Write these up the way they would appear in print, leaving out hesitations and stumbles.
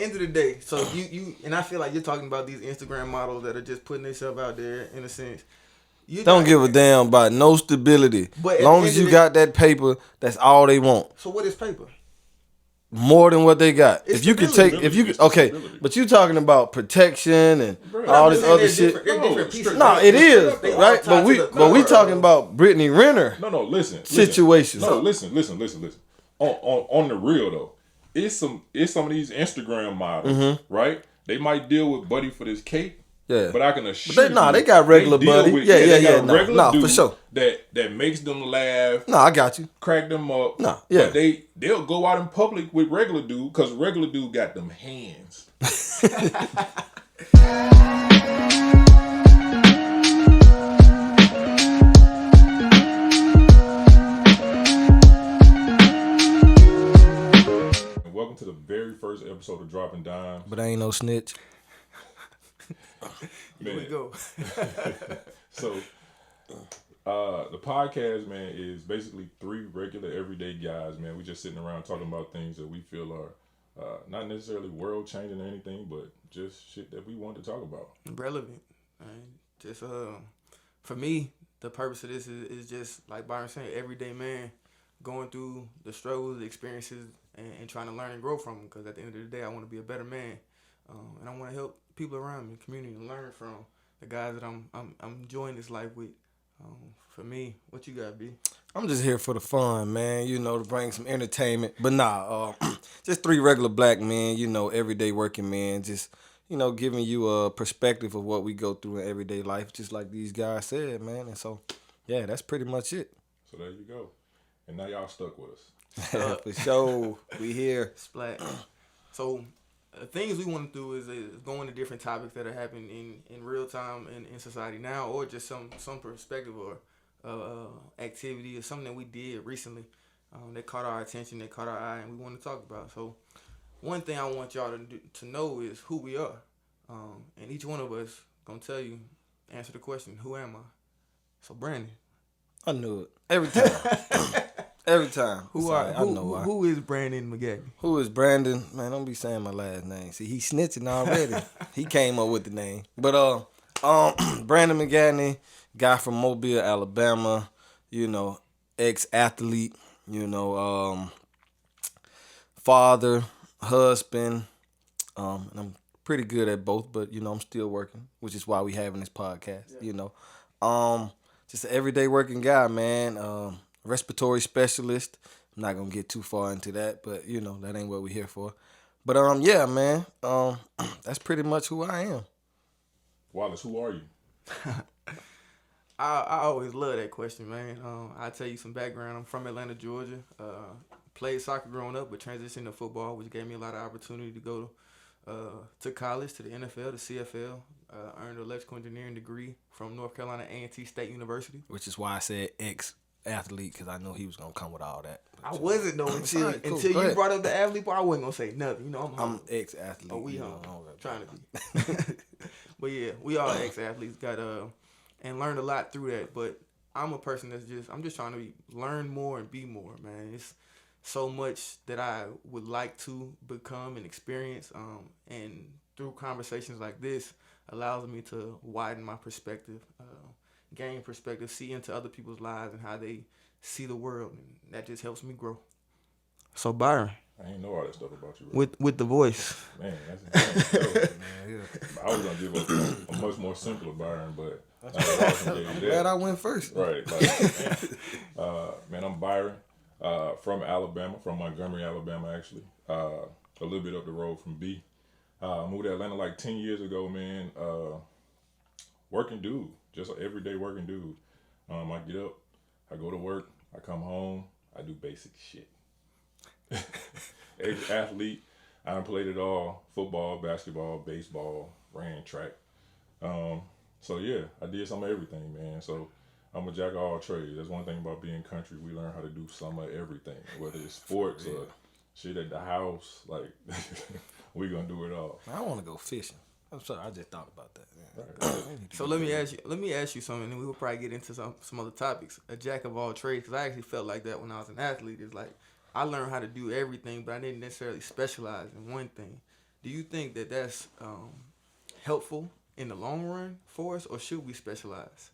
end of the day, so you and I feel like you're talking about these Instagram models that are just putting themselves out there in a sense. You don't give a damn about no stability. As long as you got that paper, that's all they want. So what is paper? More than what they got. It's if you could take, if you could, okay, but you talking about protection and all this other shit. No, it is right. But we talking about Brittany Renner. No, listen. Situations. No, listen. On the real though, it's some of these Instagram models, right? They might deal with Buddy for this cake. Yeah, but I can assure you, they got regular Buddy. Regular dude for sure. That makes them laugh. No, I got you. Crack them up. No, yeah. But they'll go out in public with regular dude because regular dude got them hands. And welcome to the very first episode of Dropping Dimes. But I ain't no snitch. Here we go. So, the podcast, man, is basically three regular everyday guys, man. We just sitting around talking about things that we feel are not necessarily world changing or anything, but just shit that we want to talk about. Relevant. Right? Just for me, the purpose of this is just like Byron saying, everyday man going through the struggles, the experiences, and trying to learn and grow from them. Because at the end of the day, I want to be a better man, and I want to help people around me, community, and learn from the guys that I'm enjoying this life with. For me, what you got, B? I'm just here for the fun, man. To bring some entertainment. But just three regular black men. Everyday working men. Just giving you a perspective of what we go through in everyday life, just like these guys said, man. And so, yeah, that's pretty much it. So there you go. And now y'all stuck with us. For sure, we here. Splat. So. Things we want to do is go into different topics that are happening in real time in society now, or just some perspective or activity or something that we did recently that caught our attention, that caught our eye, and we want to talk about. So one thing I want y'all to know is who we are, and each one of us gonna tell you, answer the question, who am I? So Brandon, I knew it every time. Every time. Who is Brandon McGagney? Who is Brandon? Man, don't be saying my last name. See, he snitching already. He came up with the name. But Brandon McGagney, guy from Mobile, Alabama, ex-athlete, father, husband. And I'm pretty good at both, but I'm still working, which is why we having this podcast, Just an everyday working guy, man. Respiratory specialist. I'm not gonna get too far into that, but that ain't what we're here for. But yeah, man. That's pretty much who I am. Wallace, who are you? I always love that question, man. I'll tell you some background. I'm from Atlanta, Georgia. Played soccer growing up, but transitioned to football, which gave me a lot of opportunity to go to college, to the NFL, to CFL. Earned an electrical engineering degree from North Carolina A&T State University. Which is why I said ex-athlete, because I know he was going to come with all that. I wasn't, though, until you brought up the athlete part. I wasn't going to say nothing. I'm ex-athlete. Oh, we trying to be. But, yeah, we all ex-athletes. And learned a lot through that. But I'm a person I'm just trying to learn more and be more, man. It's so much that I would like to become and experience. And through conversations like this, allows me to widen my perspective, gain perspective, see into other people's lives and how they see the world, and that just helps me grow. So Byron, I ain't know all that stuff about you, bro. With the voice. Man, that's man, I was gonna give a much more simpler Byron, but I'm glad I went first. Right, man, I'm Byron, from Alabama, from Montgomery, Alabama, actually, a little bit up the road from B. I moved to Atlanta like 10 years ago, man. Working dude, just an everyday working dude. I get up, I go to work, I come home, I do basic shit. Ex-athlete, I done played it all: football, basketball, baseball, ran track. So yeah, I did some of everything, man. So I'm a jack of all trades. That's one thing about being country. We learn how to do some of everything, whether it's sports or shit at the house. Like we gonna do it all. I want to go fishing. I'm sorry, I just thought about that. Right. So let me ask you something, and we will probably get into some other topics. A jack of all trades, because I actually felt like that when I was an athlete. It's like I learned how to do everything, but I didn't necessarily specialize in one thing. Do you think that that's helpful in the long run for us, or should we specialize?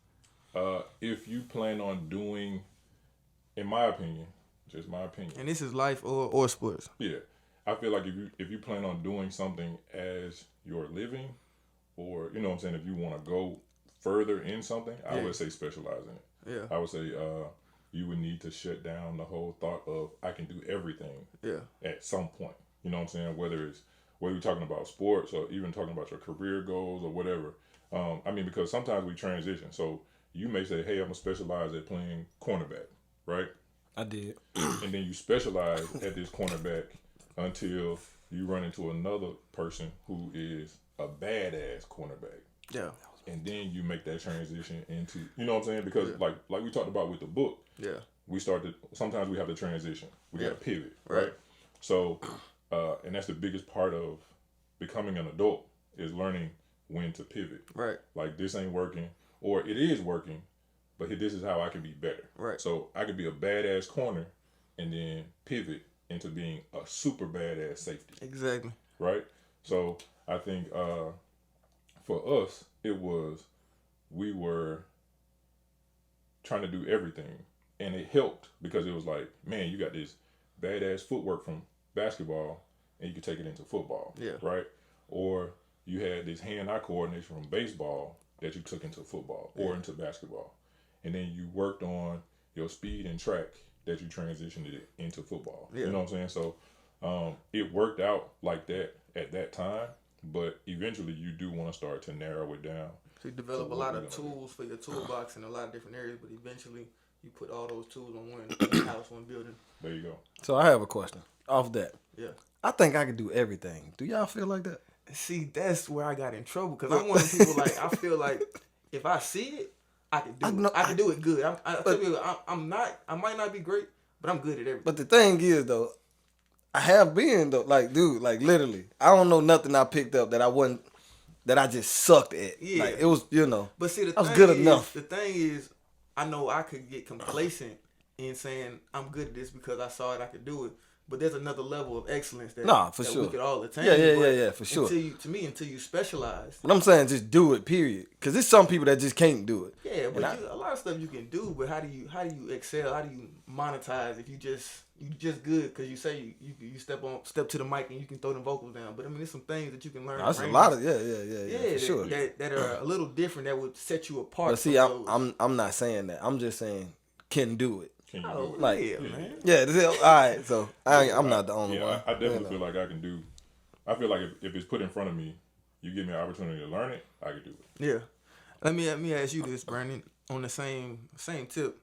If you plan on doing, in my opinion, just my opinion. And this is life or sports. Yeah, I feel like if you plan on doing something as your living, or you know what I'm saying, if you want to go further in something, I would say specialize in it. Yeah. I would say you would need to shut down the whole thought of I can do everything. Yeah. At some point, you know what I'm saying, whether you're talking about sports or even talking about your career goals or whatever. I mean, because sometimes we transition. So you may say, hey, I'm gonna specialize at playing cornerback, right? I did. And then you specialize at this cornerback until you run into another person who is a badass cornerback. Yeah. And then you make that transition into, you know what I'm saying? Because like we talked about with the book, sometimes we have to transition. We got to pivot, right? So, and that's the biggest part of becoming an adult is learning when to pivot. Right. Like this ain't working, or it is working, but this is how I can be better. Right. So I could be a badass corner and then pivot into being a super badass safety. Exactly. Right? So I think for us, we were trying to do everything. And it helped because it was like, man, you got this badass footwork from basketball and you can take it into football. Yeah. Right? Or you had this hand-eye coordination from baseball that you took into football or into basketball. And then you worked on your speed and track that you transitioned it into football. Yeah. You know what I'm saying? So it worked out like that at that time, but eventually you do want to start to narrow it down. So you develop a lot of tools for your toolbox in a lot of different areas, but eventually you put all those tools on one house, one building. There you go. So I have a question off that. Yeah. I think I could do everything. Do y'all feel like that? See, that's where I got in trouble because I'm one of the people like I feel like if I see it, I can do it. I can do it good. I might not be great, but I'm good at everything. But the thing is though, I have been though, like dude, like literally, I don't know nothing I picked up that I just sucked at. Yeah. Like it was, you know. But see, I was good enough. The thing is, I know I could get complacent in saying I'm good at this because I saw it, I could do it. But there's another level of excellence that we could all attain. Yeah, for sure. Until you specialize. But I'm saying just do it, period. Because there's some people that just can't do it. Yeah, but a lot of stuff you can do, but how do you excel? How do you monetize if you just good because you say you step to the mic and you can throw them vocals down. But I mean, there's some things that you can learn. That's a lot of for sure. That are a little different that would set you apart. But see, I'm not saying that. I'm just saying can do it. Like, man. Yeah, all right. So I'm not the only one. I definitely feel like I can do. I feel like if it's put in front of me, you give me an opportunity to learn it, I can do it. Yeah. Let me ask you this, Brandon. On the same tip,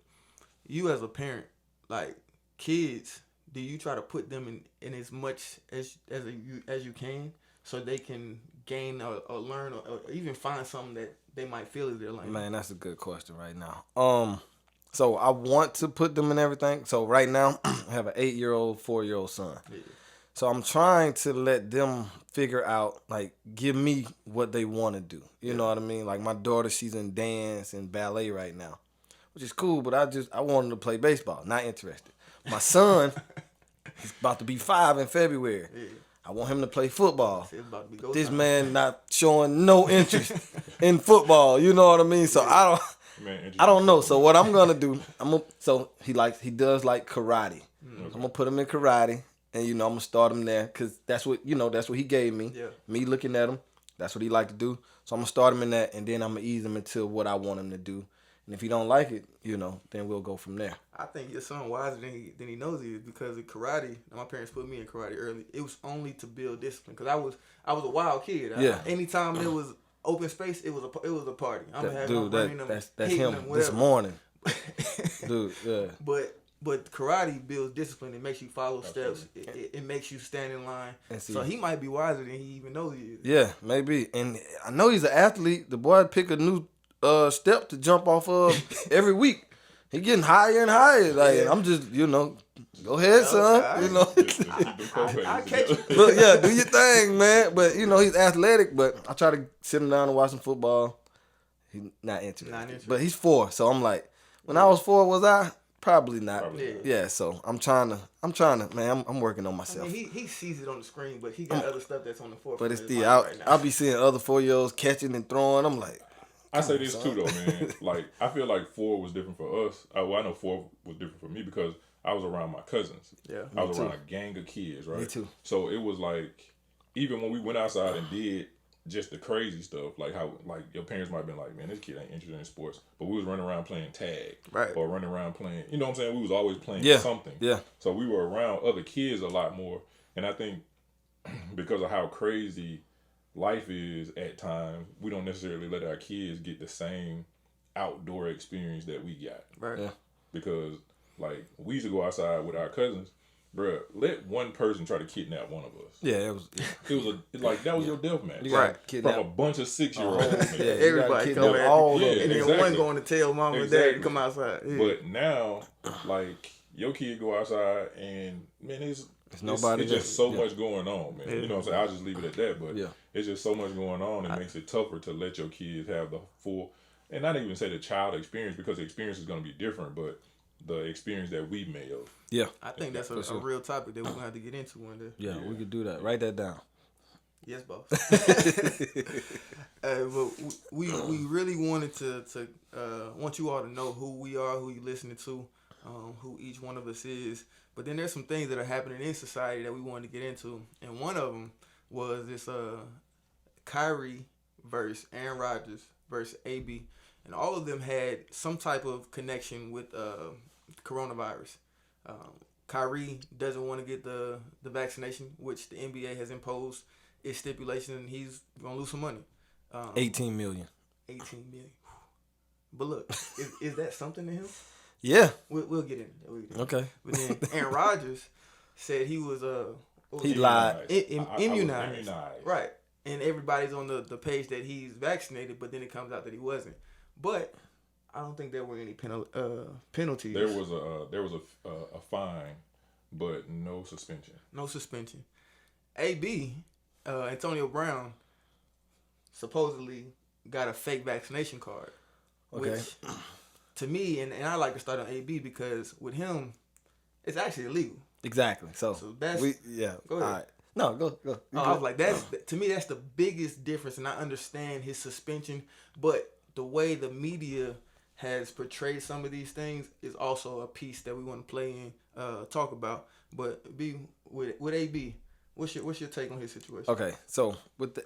you as a parent, like kids, do you try to put them in as much as you can so they can gain or learn or even find something that they might feel is their lane? Man, that's a good question right now. So I want to put them in everything. So right now, I have an 8-year-old, 4-year-old son. Yeah. So I'm trying to let them figure out, like, give me what they want to do. You know what I mean? Like my daughter, she's in dance and ballet right now, which is cool. But I want him to play baseball. Not interested. My son, he's about to be 5 in February. Yeah. I want him to play football. This man not showing no interest in football. You know what I mean? So I don't know. So what I'm gonna do? So he does like karate. Mm-hmm. I'm gonna put him in karate, and I'm gonna start him there because that's what he gave me. Yeah. Me looking at him, that's what he like to do. So I'm gonna start him in that, and then I'm gonna ease him into what I want him to do. And if he don't like it, then we'll go from there. I think your son wiser than he knows he is because of karate. My parents put me in karate early. It was only to build discipline because I was a wild kid. Anytime there was open space, it was a party. That's him this morning. Dude, yeah. But karate builds discipline. It makes you follow steps. It makes you stand in line. So he might be wiser than he even knows he is. Yeah, maybe. And I know he's an athlete. The boy pick a new step to jump off of every week. He getting higher and higher. Like I'm just, go ahead, son. I catch you. Look, yeah, do your thing, man. But he's athletic. But I try to sit him down and watch some football. He's not interested. But he's 4, so I'm like, when I was 4, was I? Probably not. Probably not. Yeah, so I'm trying to, man, I'm working on myself. I mean, he sees it on the screen, but he got other stuff that's on the forefront. But it's of the his mind right now. I'll be seeing other 4-year-olds catching and throwing. I'm like, I say this too though, man. Like I feel like 4 was different for us. I know 4 was different for me because I was around my cousins. Yeah, I was around a gang of kids, right? Me too. So it was like, even when we went outside and did just the crazy stuff, like how like your parents might have been like, man, this kid ain't interested in sports, but we was running around playing tag, right? Or running around playing, you know what I'm saying? We was always playing something. Yeah. So we were around other kids a lot more, and I think because of how crazy life is at times, we don't necessarily let our kids get the same outdoor experience that we got, right? Yeah. Because like we used to go outside with our cousins. Bruh, let one person try to kidnap one of us. Yeah, it was like that was your death match. Right. From a bunch of 6-year-olds. Yeah, everybody come at all you. of And them. then one going to tell mom and dad to come outside. Yeah. But now, like, your kid go outside and, man, it's just so much going on, man. Yeah. You know what I'm saying? I'll just leave it at that. But yeah, it's just so much going on. It makes it tougher to let your kids have the full, and not even say the child experience, because the experience is going to be different, but the experience that we may have. Yeah. I think that's a real topic that we're going to have to get into one day. Yeah, we could do that. Write that down. Yes, boss. But we really wanted to want you all to know who we are, who you're listening to, who each one of us is. But then there's some things that are happening in society that we wanted to get into. And one of them was this Kyrie versus Aaron Rodgers versus AB. And all of them had some type of connection with coronavirus. Kyrie doesn't want to get the vaccination, which the NBA has imposed its stipulation, and he's going to lose some money. 18 million. 18 million. But look, is that something to him? Yeah. We'll get into that. Okay. But then Aaron Rodgers said he was he lied. Immunized. Right. And everybody's on the page that he's vaccinated, but then it comes out that he wasn't. But I don't think there were any penalties. There was a fine, but no suspension. No suspension. AB, Antonio Brown, supposedly got a fake vaccination card. Okay. Which, to me, and I like to start on AB because with him, it's actually illegal. Exactly. So that's... Go ahead. All right. No, go. I was like, to me, that's the biggest difference, and I understand his suspension, but the way the media has portrayed some of these things is also a piece that we want to play in, talk about. But B, with AB, what's your take on his situation? Okay, so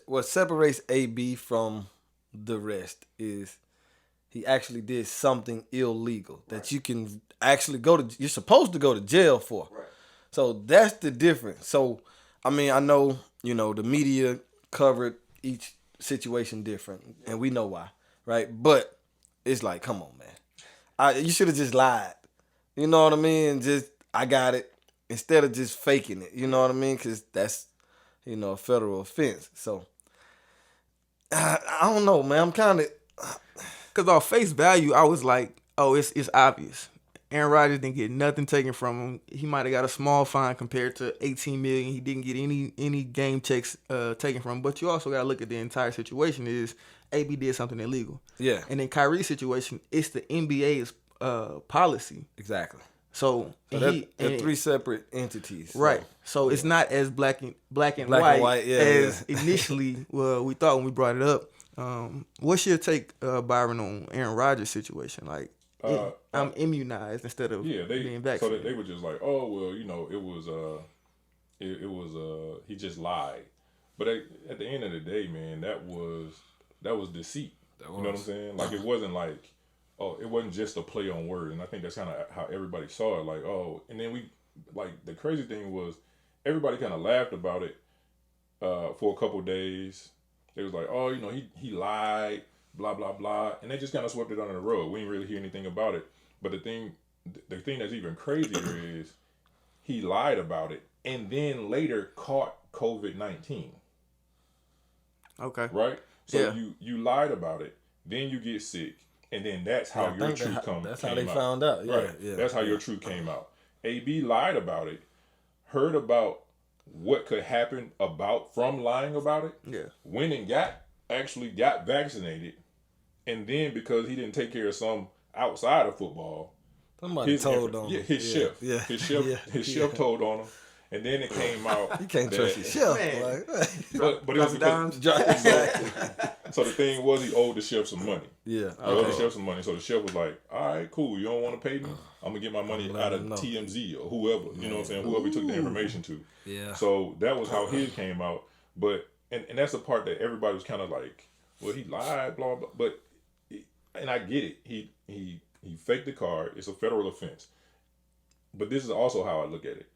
what separates AB from the rest is he actually did something illegal that you can actually you're supposed to go to jail for. Right. So that's the difference. So, I mean, I know, the media covered each situation different, and we know why, right? But it's like, come on, man. You should have just lied. You know what I mean? Just, I got it, instead of just faking it. You know what I mean? Because that's, a federal offense. So, I don't know, man. I'm kind of... Because on face value, I was like, oh, it's obvious. Aaron Rodgers didn't get nothing taken from him. He might have got a small fine compared to $18 million. He didn't get any game checks taken from him. But you also got to look at the entire situation is AB did something illegal. Yeah. And in Kyrie's situation, it's the NBA's policy. Exactly. So they're 3 separate entities. Right. So it's not as black and white, as initially we thought when we brought it up. What's your take, Byron, on Aaron Rodgers' situation? Like, I'm immunized instead of being vaccinated. So they were just like, oh well, it was he just lied. But at the end of the day, man, that was deceit. You know what I'm saying? Like it wasn't like, it wasn't just a play on words. And I think that's kind of how everybody saw it. Like, and then the crazy thing was everybody kind of laughed about it for a couple days. They was like, he lied, blah, blah, blah. And they just kind of swept it under the rug. We didn't really hear anything about it. But the thing that's even crazier is he lied about it and then later caught COVID-19. Okay. Right? So you lied about it, then you get sick, and then that's how your truth came out. That's how they found out. Yeah, right. Yeah. That's how your truth came out. AB lied about it, heard about what could happen from lying about it. Yeah. Went and actually got vaccinated, and then because he didn't take care of some outside of football, Somebody told on him. Yeah, his chef. Yeah. His chef told on him. And then it came out. You can't trust your chef. But it was because, so the thing was, he owed the chef some money. Yeah. He owed the chef some money. So the chef was like, all right, cool. You don't want to pay me? I'm going to get my money out of TMZ or whoever. You know what I'm saying? Whoever he took the information to. Yeah. So that was how his came out. But, and that's the part that everybody was kind of like, well, he lied, blah, blah. But, and I get it. He faked the card. It's a federal offense. But this is also how I look at it.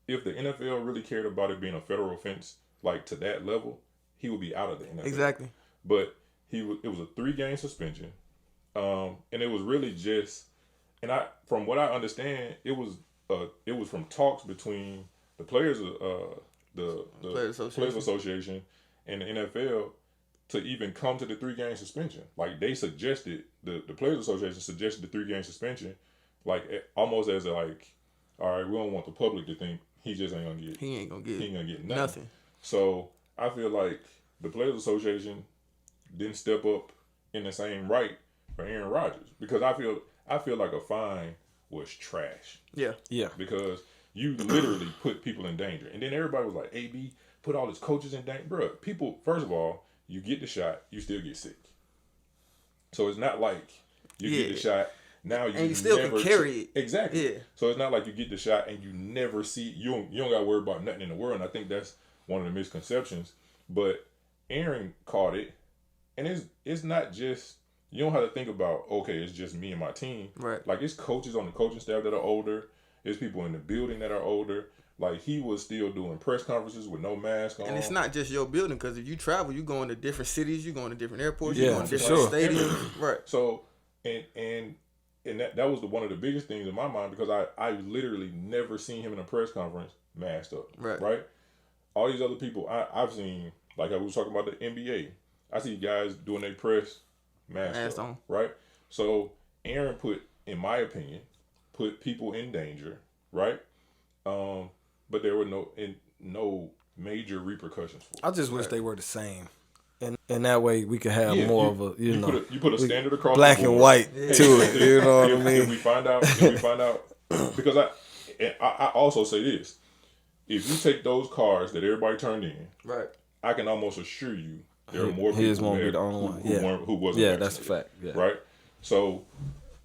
If the NFL really cared about it being a federal offense, like to that level, he would be out of the NFL. Exactly. But it was a 3-game suspension, and it was really just, and from what I understand, it was from talks between the players, the Players Association and the NFL to even come to the 3-game suspension. Like they suggested, the Players Association suggested the 3-game suspension, like almost as a like, all right, we don't want the public to think he just ain't gonna get. He ain't gonna get nothing. So I feel like the Players Association didn't step up in the same right for Aaron Rodgers, because I feel like a fine was trash. Yeah. Yeah. Because you literally put people in danger, and then everybody was like, "AB put all his coaches in danger." Bruh, people. First of all, you get the shot, you still get sick. So it's not like you get the shot. Now you still can carry it. Exactly. Yeah. So it's not like you get the shot and you never see, you don't got to worry about nothing in the world. And I think that's one of the misconceptions. But Aaron caught it, and it's not just, you don't have to think about, okay, it's just me and my team. Right. Like it's coaches on the coaching staff that are older. There's people in the building that are older. Like he was still doing press conferences with no mask on. And it's not just your building, because if you travel, you going to different cities, you going to different airports, Yeah, you going to for different sure. stadiums. Right. So and that was one of the biggest things in my mind, because I literally never seen him in a press conference masked up. Right? All these other people I've seen, like I was talking about the NBA, I see guys doing their press masked up. Right? So Aaron in my opinion, put people in danger, right? But there were no major repercussions for it. I just wish they were the same. And that way we could have more of a, you put a standard across black the board. and white to it. You know what I mean? If we find out, because I also say this: if you take those cards that everybody turned in, right, I can almost assure you there are more people his won't be the only one. Who wasn't. Yeah, that's a fact. Yeah. Right. So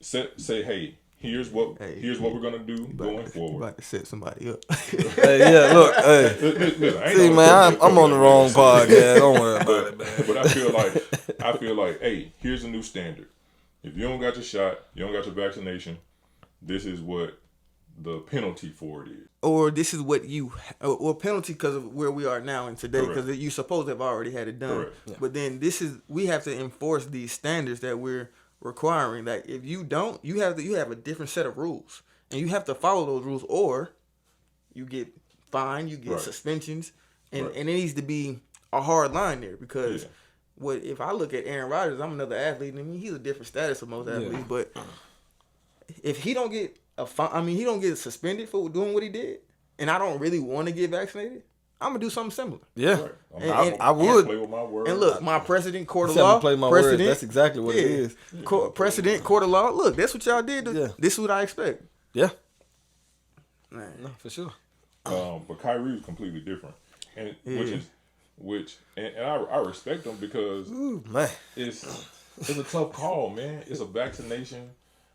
say, hey, here's what we're gonna do going forward. You about to set somebody up. Hey, yeah, look, hey. See, man, I'm on the wrong podcast. Don't worry about it, man. But I feel like, hey, here's a new standard. If you don't got your shot, you don't got your vaccination, this is what the penalty for it is. Or this is what or penalty because of where we are now and today, because you supposed to have already had it done. Yeah. But then we have to enforce these standards that we're requiring. Like if you don't, you have a different set of rules, and you have to follow those rules, or you get fined, you get suspensions, and it needs to be a hard line there, because if I look at Aaron Rodgers, I'm another athlete. I mean, he's a different status of most athletes, but if he don't get he don't get suspended for doing what he did, and I don't really want to get vaccinated, I'm gonna do something similar. Yeah, right. I would. Play with my word. And look, my precedent, court of law. Play my words. That's exactly what it is. Precedent, court of law. Look, that's what y'all did. This is what I expect. Yeah. Man. No, for sure. But Kyrie was completely different, and I respect him, because man, it's a tough call, man. It's a vaccination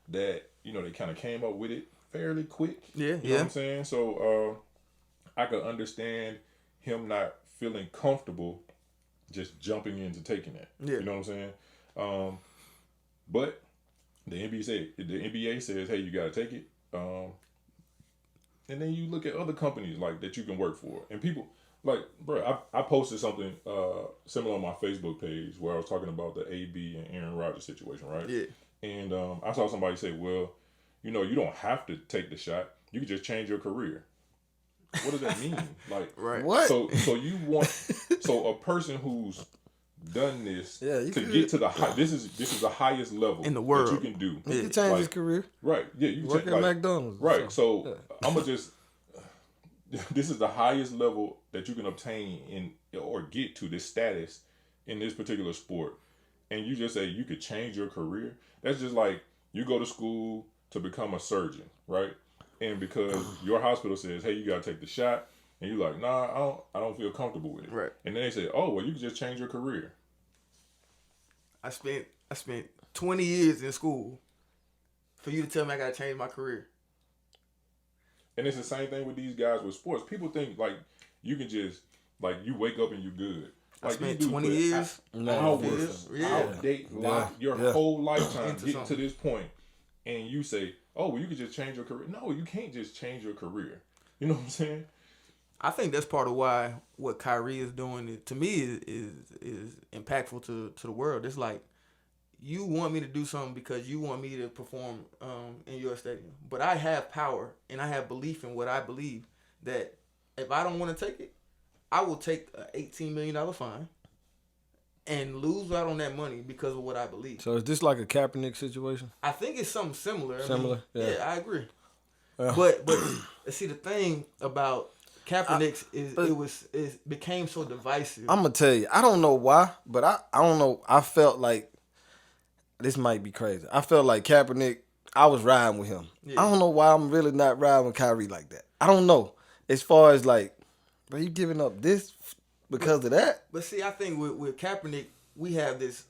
that they kind of came up with it fairly quick. Yeah, you know what I'm saying? So I could understand him not feeling comfortable just jumping into taking that. Yeah. You know what I'm saying? But the NBA says, hey, you got to take it. And then you look at other companies like that you can work for, and people like, bro, I posted something similar on my Facebook page where I was talking about the AB and Aaron Rodgers situation, right? Yeah. And I saw somebody say, well, you don't have to take the shot. You can just change your career. What does that mean? Like, right. What? So a person who's done this to get to the high, this is the highest level in the world that you can do. He can change his career. Right. Yeah. You work at McDonald's. Right. So I'm gonna just. This is the highest level that you can obtain or get to this status in this particular sport, and you just say you could change your career. That's just like you go to school to become a surgeon, right? And because your hospital says, hey, you gotta take the shot, and you're like, nah, I don't feel comfortable with it. Right. And then they say, oh, well, you can just change your career. I spent 20 years in school for you to tell me I gotta change my career. And it's the same thing with these guys with sports. People think like you can just like you wake up and you're good. Like I spent 20 years. Hours, outdate your whole lifetime getting something. to this point, and you say, "Oh, well, you can just change your career." No, you can't just change your career. You know what I'm saying? I think that's part of why what Kyrie is doing to me is impactful to the world. It's like you want me to do something because you want me to perform in your stadium, but I have power and I have belief in what I believe. That if I don't want to take it, I will take an $18 million fine and lose out on that money because of what I believe. So is this like a Kaepernick situation? I think it's something similar. Similar, yeah. I agree. But see, the thing about Kaepernick it became so divisive. I'm gonna tell you, I don't know why, but I don't know. I felt like this might be crazy. I felt like Kaepernick, I was riding with him. Yeah. I don't know why I'm really not riding with Kyrie like that. I don't know. As far as like, bro, you giving up this because of that? But see, I think with Kaepernick, we have this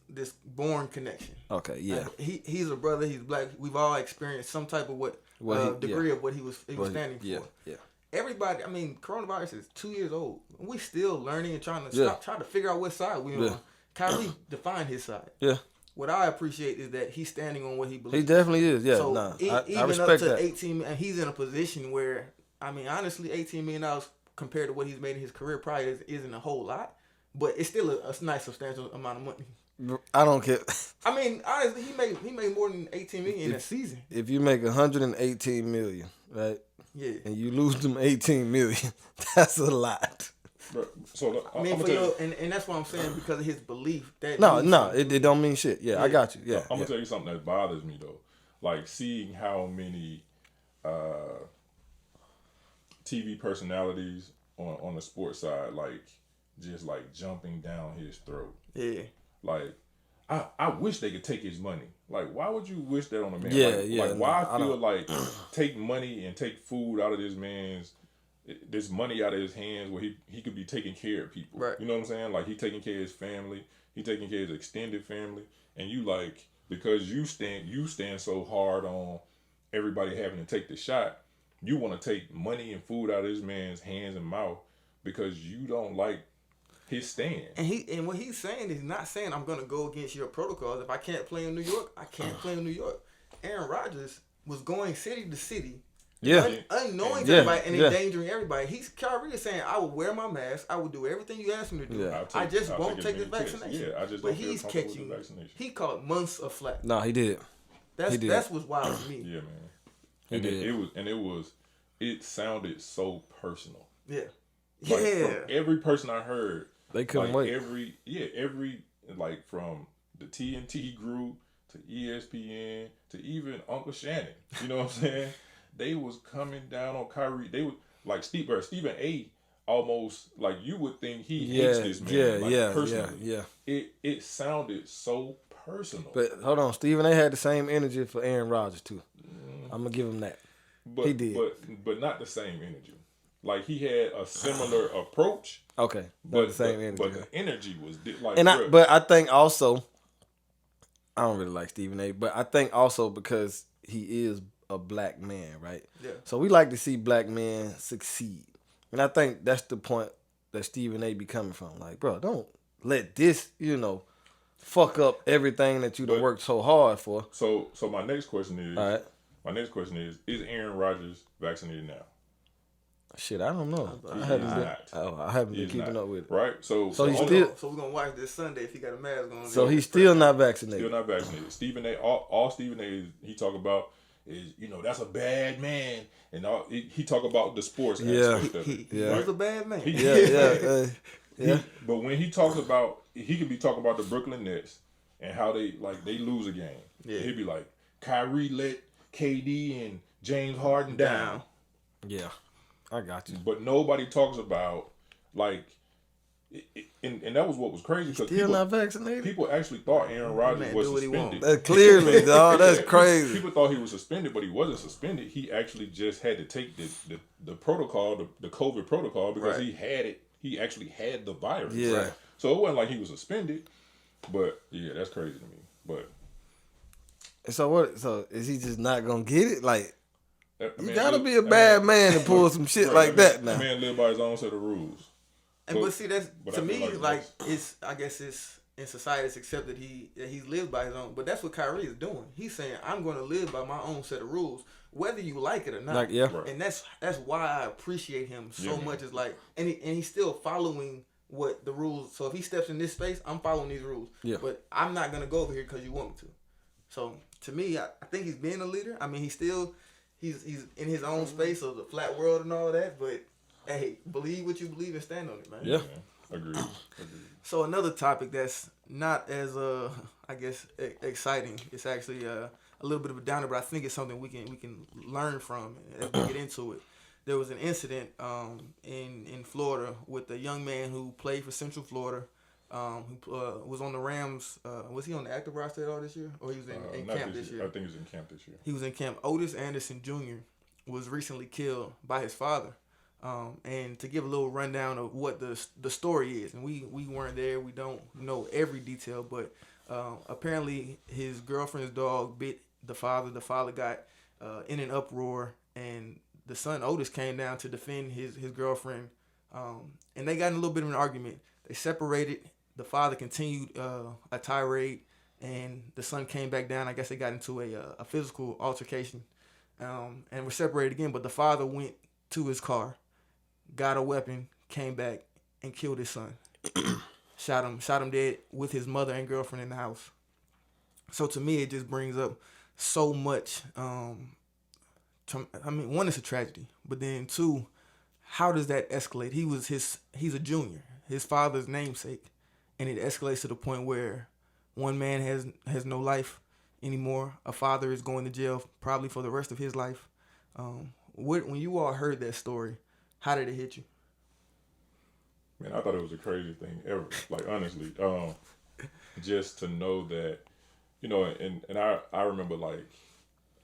born connection. Okay, yeah. He's a brother. He's black. We've all experienced some type of degree of what he was standing for. Yeah. Everybody, I mean, coronavirus is 2 years old. We still learning and trying to figure out what side we're on. Kyrie defined his side. Yeah. What I appreciate is that he's standing on what he believes. He definitely is. Yeah. So I respect up to that. 18, and he's in a position where, I mean, honestly, $18 million compared to what he's made in his career probably isn't a whole lot, but it's still a nice substantial amount of money. I don't care. I mean, honestly, he made more than $18 million in a season. If you make $118 million, right? Yeah. And you lose them $18 million, that's a lot. Bro, so I mean, and that's what I'm saying, because of his belief. That it don't mean shit. Yeah, I got you. Yeah, I'm gonna tell you something that bothers me though, like seeing how many TV personalities on the sports side, like just like jumping down his throat. Yeah. Like, I wish they could take his money. Like, why would you wish that on a man? Yeah, Like, why I feel like take money and take food out of this money out of his hands where he could be taking care of people. Right. You know what I'm saying? Like, he taking care of his family. He taking care of his extended family. And you like, because you stand so hard on everybody having to take the shot, you want to take money and food out of this man's hands and mouth because you don't like his stand. And what he's saying is not saying I'm gonna go against your protocols. If I can't play in New York, I can't play in New York. Aaron Rodgers was going city to city, unknowing to everybody and endangering everybody. Kyrie is saying, I will wear my mask, I will do everything you ask me to do. Yeah. I just won't take this vaccination. Yeah, I just but don't he's feel comfortable catching. with the vaccination. He caught months of flack. No, he did. That's what's wild to me. Yeah, man. It sounded so personal. Yeah. Like, from every person I heard, they couldn't like, wait. Every like from the TNT group to ESPN to even Uncle Shannon. You know what I'm saying? They was coming down on Kyrie. They would like Stephen A. Almost like you would think he hates this man. Personally. It sounded so personal. But hold on, Stephen A. had the same energy for Aaron Rodgers too. I'm gonna give him that. But he did, but not the same energy. Like he had a similar approach. Okay, but the same energy. But the energy was like. And I think also, I don't really like Stephen A. But I think also because he is a black man, right? Yeah. So we like to see black men succeed, and I think that's the point that Stephen A. be coming from. Like, bro, don't let this, fuck up everything that you done worked so hard for. So my next question is. All right. My next question is Aaron Rodgers vaccinated now? Shit, I don't know. I haven't been keeping up with it. Right? So he's still. So we're gonna watch this Sunday if he got a mask on. So he's still not vaccinated. Still not vaccinated. Stephen A. All Stephen A. he talk about is that's a bad man, and he talk about the sports aspect of it. He was a bad man. But when he talks about, he could be talking about the Brooklyn Nets and how they lose a game. Yeah. He'd be like, Kyrie let KD and James Harden down. Yeah, I got you. But nobody talks about, like, And that was what was crazy because Still not vaccinated. People actually thought Aaron Rodgers was suspended. That clearly, dog. That's crazy. People thought he was suspended, but he wasn't suspended. He actually just had to take the protocol, the COVID protocol, because he had it. He actually had the virus. Yeah. Right. So it wasn't like he was suspended. But yeah, that's crazy to me. But so what? So is he just not gonna get it? Like, you gotta be a bad man to pull some shit like that now. The man live by his own set of rules. And but see, that's to me like it's. I guess it's in society it's accepted he's lived by his own. But that's what Kyrie is doing. He's saying I'm going to live by my own set of rules, whether you like it or not. And that's why I appreciate him so much. Is like, and he's still following what the rules. So if he steps in this space, I'm following these rules. Yeah. But I'm not gonna go over here because you want me to. So to me, I think he's being a leader. I mean, he's in his own space of the flat world and all that, but. Hey, believe what you believe and stand on it, man. Yeah, agreed. So another topic that's not as I guess exciting. It's actually a little bit of a downer, but I think it's something we can learn from as we get into it. There was an incident in Florida with a young man who played for Central Florida. Who was on the Rams. Was he on the active roster at all this year, or he was in camp this year? I think he was in camp this year. He was in camp. Otis Anderson Jr. was recently killed by his father. And to give a little rundown of what the story is, and we weren't there, we don't know every detail, but apparently his girlfriend's dog bit the father. The father got in an uproar, and the son Otis came down to defend his girlfriend, and they got in a little bit of an argument. They separated. The father continued a tirade, and the son came back down. I guess they got into a physical altercation, and were separated again. But the father went to his car, got a weapon, came back, and killed his son. Shot him dead with his mother and girlfriend in the house. So to me, it just brings up so much. I mean, one, it's a tragedy, but then two, how does that escalate? He's a junior, his father's namesake, and it escalates to the point where one man has no life anymore. A father is going to jail probably for the rest of his life. When you all heard that story, how did it hit you? Man, I thought it was the craziest thing ever. Like, honestly, just to know that, and I remember, like,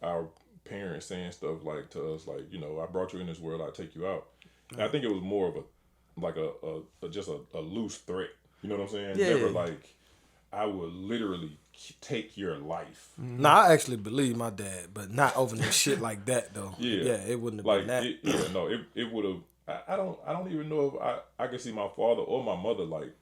our parents saying stuff like to us, like, I brought you in this world, I'll take you out. And I think it was more of a loose threat. You know what I'm saying? Yeah. Never like, I would literally take your life. Mm-hmm. No, I actually believe my dad, but not over no shit like that though. Yeah, it wouldn't have like been that. It would have. I don't even know if I could see my father or my mother like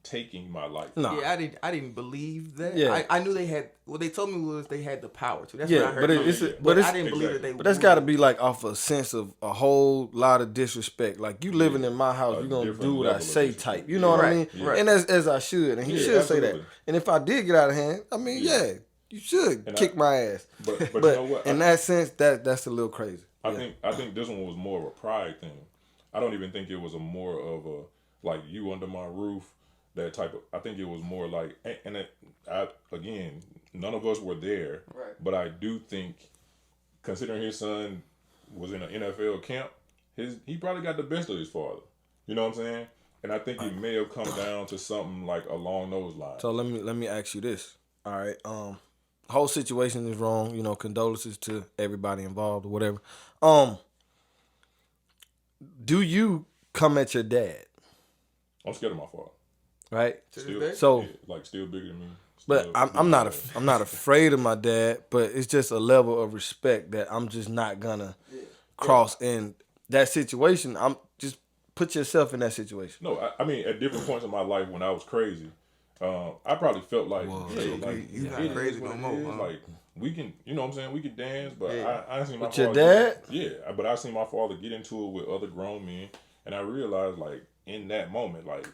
taking my life. No. Yeah, I didn't believe that. Yeah. I knew they had. What they told me was they had the power to. That's Yeah, what I heard. but I didn't believe that they. But that's got to be like off a sense of a whole lot of disrespect. Like, you living in my house, you gonna do what I say type. You know what I mean? Right. And as I should, and he should absolutely say that. And if I did get out of hand, I mean, you should kick my ass. But you know what? In that sense, that's a little crazy. I think this one was more of a pride thing. I don't even think it was a more of a like you under my roof, that type of. I think it was more like, again, none of us were there, right. But I do think, considering his son was in an NFL camp, he probably got the best of his father. You know what I'm saying? And I think it may have come down to something like along those lines. So let me ask you this. All right, whole situation is wrong. Condolences to everybody involved or whatever. Do you come at your dad? I'm scared of my father. Right. Still bigger than me. But I'm not afraid of my dad. But it's just a level of respect that I'm just not gonna cross in that situation. I'm just put yourself in that situation. No, I mean at different points in my life when I was crazy, I probably felt like, you not crazy no more. Like, we can, you know what I'm saying? We can dance, but I seen my with father. Your dad? But I seen my father get into it with other grown men, and I realized, like, in that moment, like,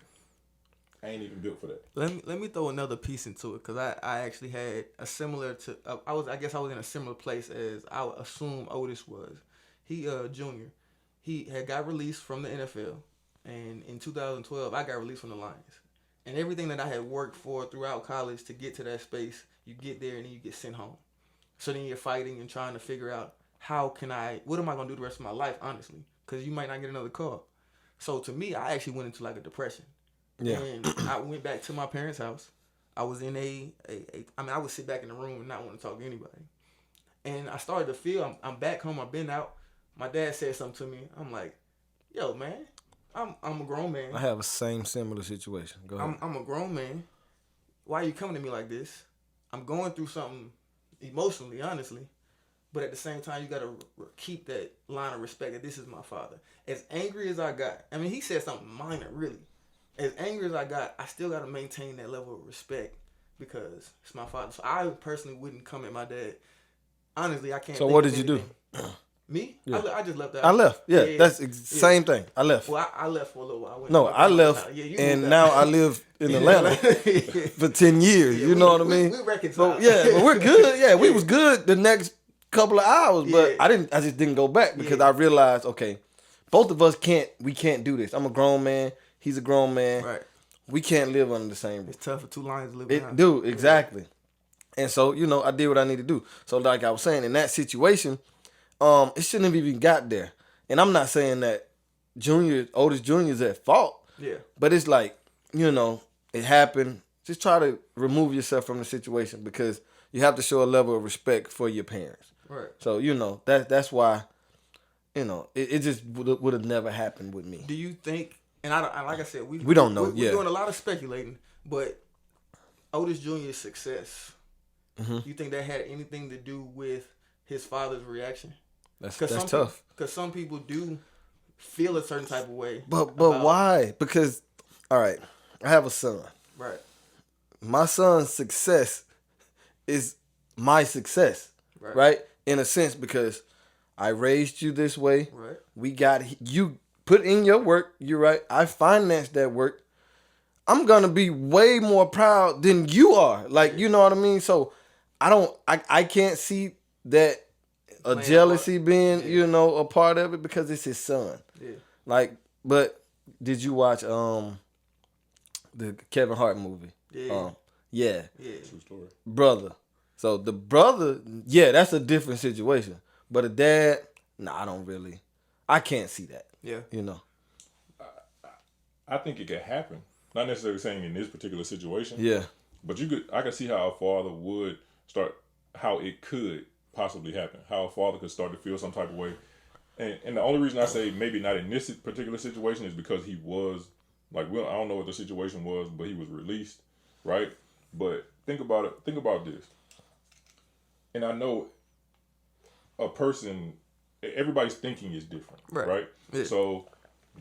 I ain't even built for that. Let me throw another piece into it, because I actually had a similar to I guess I was in a similar place as I would assume Otis was. He junior, he had got released from the NFL, and in 2012 I got released from the Lions. And everything that I had worked for throughout college to get to that space, you get there and then you get sent home. So then you're fighting and trying to figure out what am I going to do the rest of my life, honestly? Because you might not get another call. So to me, I actually went into like a depression. Yeah. And I went back to my parents' house. I was in I would sit back in the room and not want to talk to anybody. And I started to feel, I'm back home, I've been out. My dad said something to me. I'm like, yo, man, I'm a grown man. I have a similar situation. Go ahead. I'm a grown man. Why are you coming to me like this? I'm going through something emotionally, honestly. But at the same time, you got to keep that line of respect that this is my father. As angry as I got, I mean, he said something minor, really. As angry as I got, I still got to maintain that level of respect because it's my father. So I personally wouldn't come at my dad. Honestly, I can't. So what did you do? Me? Yeah. I just left. I left. Yeah, that's same thing. I left. Well, I left for a little while. I left, and now I live in Atlanta for 10 years. You know what I mean? We reconciled. So, but we're good. Yeah, we was good the next couple of hours, but I just didn't go back because I realized, okay, both of us can't do this. I'm a grown man. He's a grown man. Right. We can't live under the same roof. It's tough for two lions to live behind. Dude, exactly. And so, I did what I need to do. So like I was saying, in that situation, it shouldn't have even got there. And I'm not saying that Otis Jr. is at fault. Yeah. But it's like, it happened. Just try to remove yourself from the situation because you have to show a level of respect for your parents. Right. So, that's why, it just would have never happened with me. Do you think, and like I said, we don't know. We're doing a lot of speculating, but Otis Jr.'s success, you think that had anything to do with his father's reaction? That's tough. Because some people do feel a certain type of way. But why? Because, all right, I have a son. Right. My son's success is my success. Right? In a sense, because I raised you this way. Right. You put in your work. You're right. I financed that work. I'm going to be way more proud than you are. Like, you know what I mean? So I can't see that a jealousy being, a part of it because it's his son. Yeah. Like, but did you watch the Kevin Hart movie? Yeah. Yeah. True story. Brother. So the brother, that's a different situation. But a dad, I can't see that. Yeah. I think it could happen. Not necessarily saying in this particular situation. Yeah. But I could see how a father would start, how it could possibly happen. How a father could start to feel some type of way. And the only reason I say maybe not in this particular situation is because he was, I don't know what the situation was, but he was released, right? But think about it. Think about this. And I know a person, everybody's thinking is different, right? Yeah. So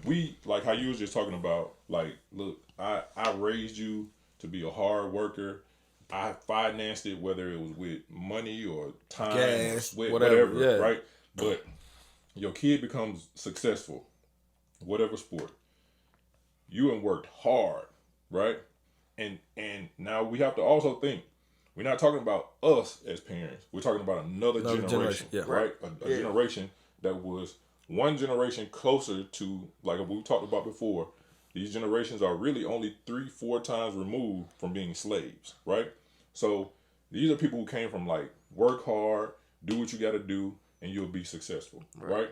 we, like how you was just talking about, look, I raised you to be a hard worker. I financed it, whether it was with money or time, or sweat, whatever, right? But your kid becomes successful, whatever sport. You and worked hard, right? And now we have to also think, we're not talking about us as parents. We're talking about another generation, right? A generation that was one generation closer to, like we talked about before, these generations are really only 3-4 times removed from being slaves, right? So these are people who came from work hard, do what you got to do, and you'll be successful, right?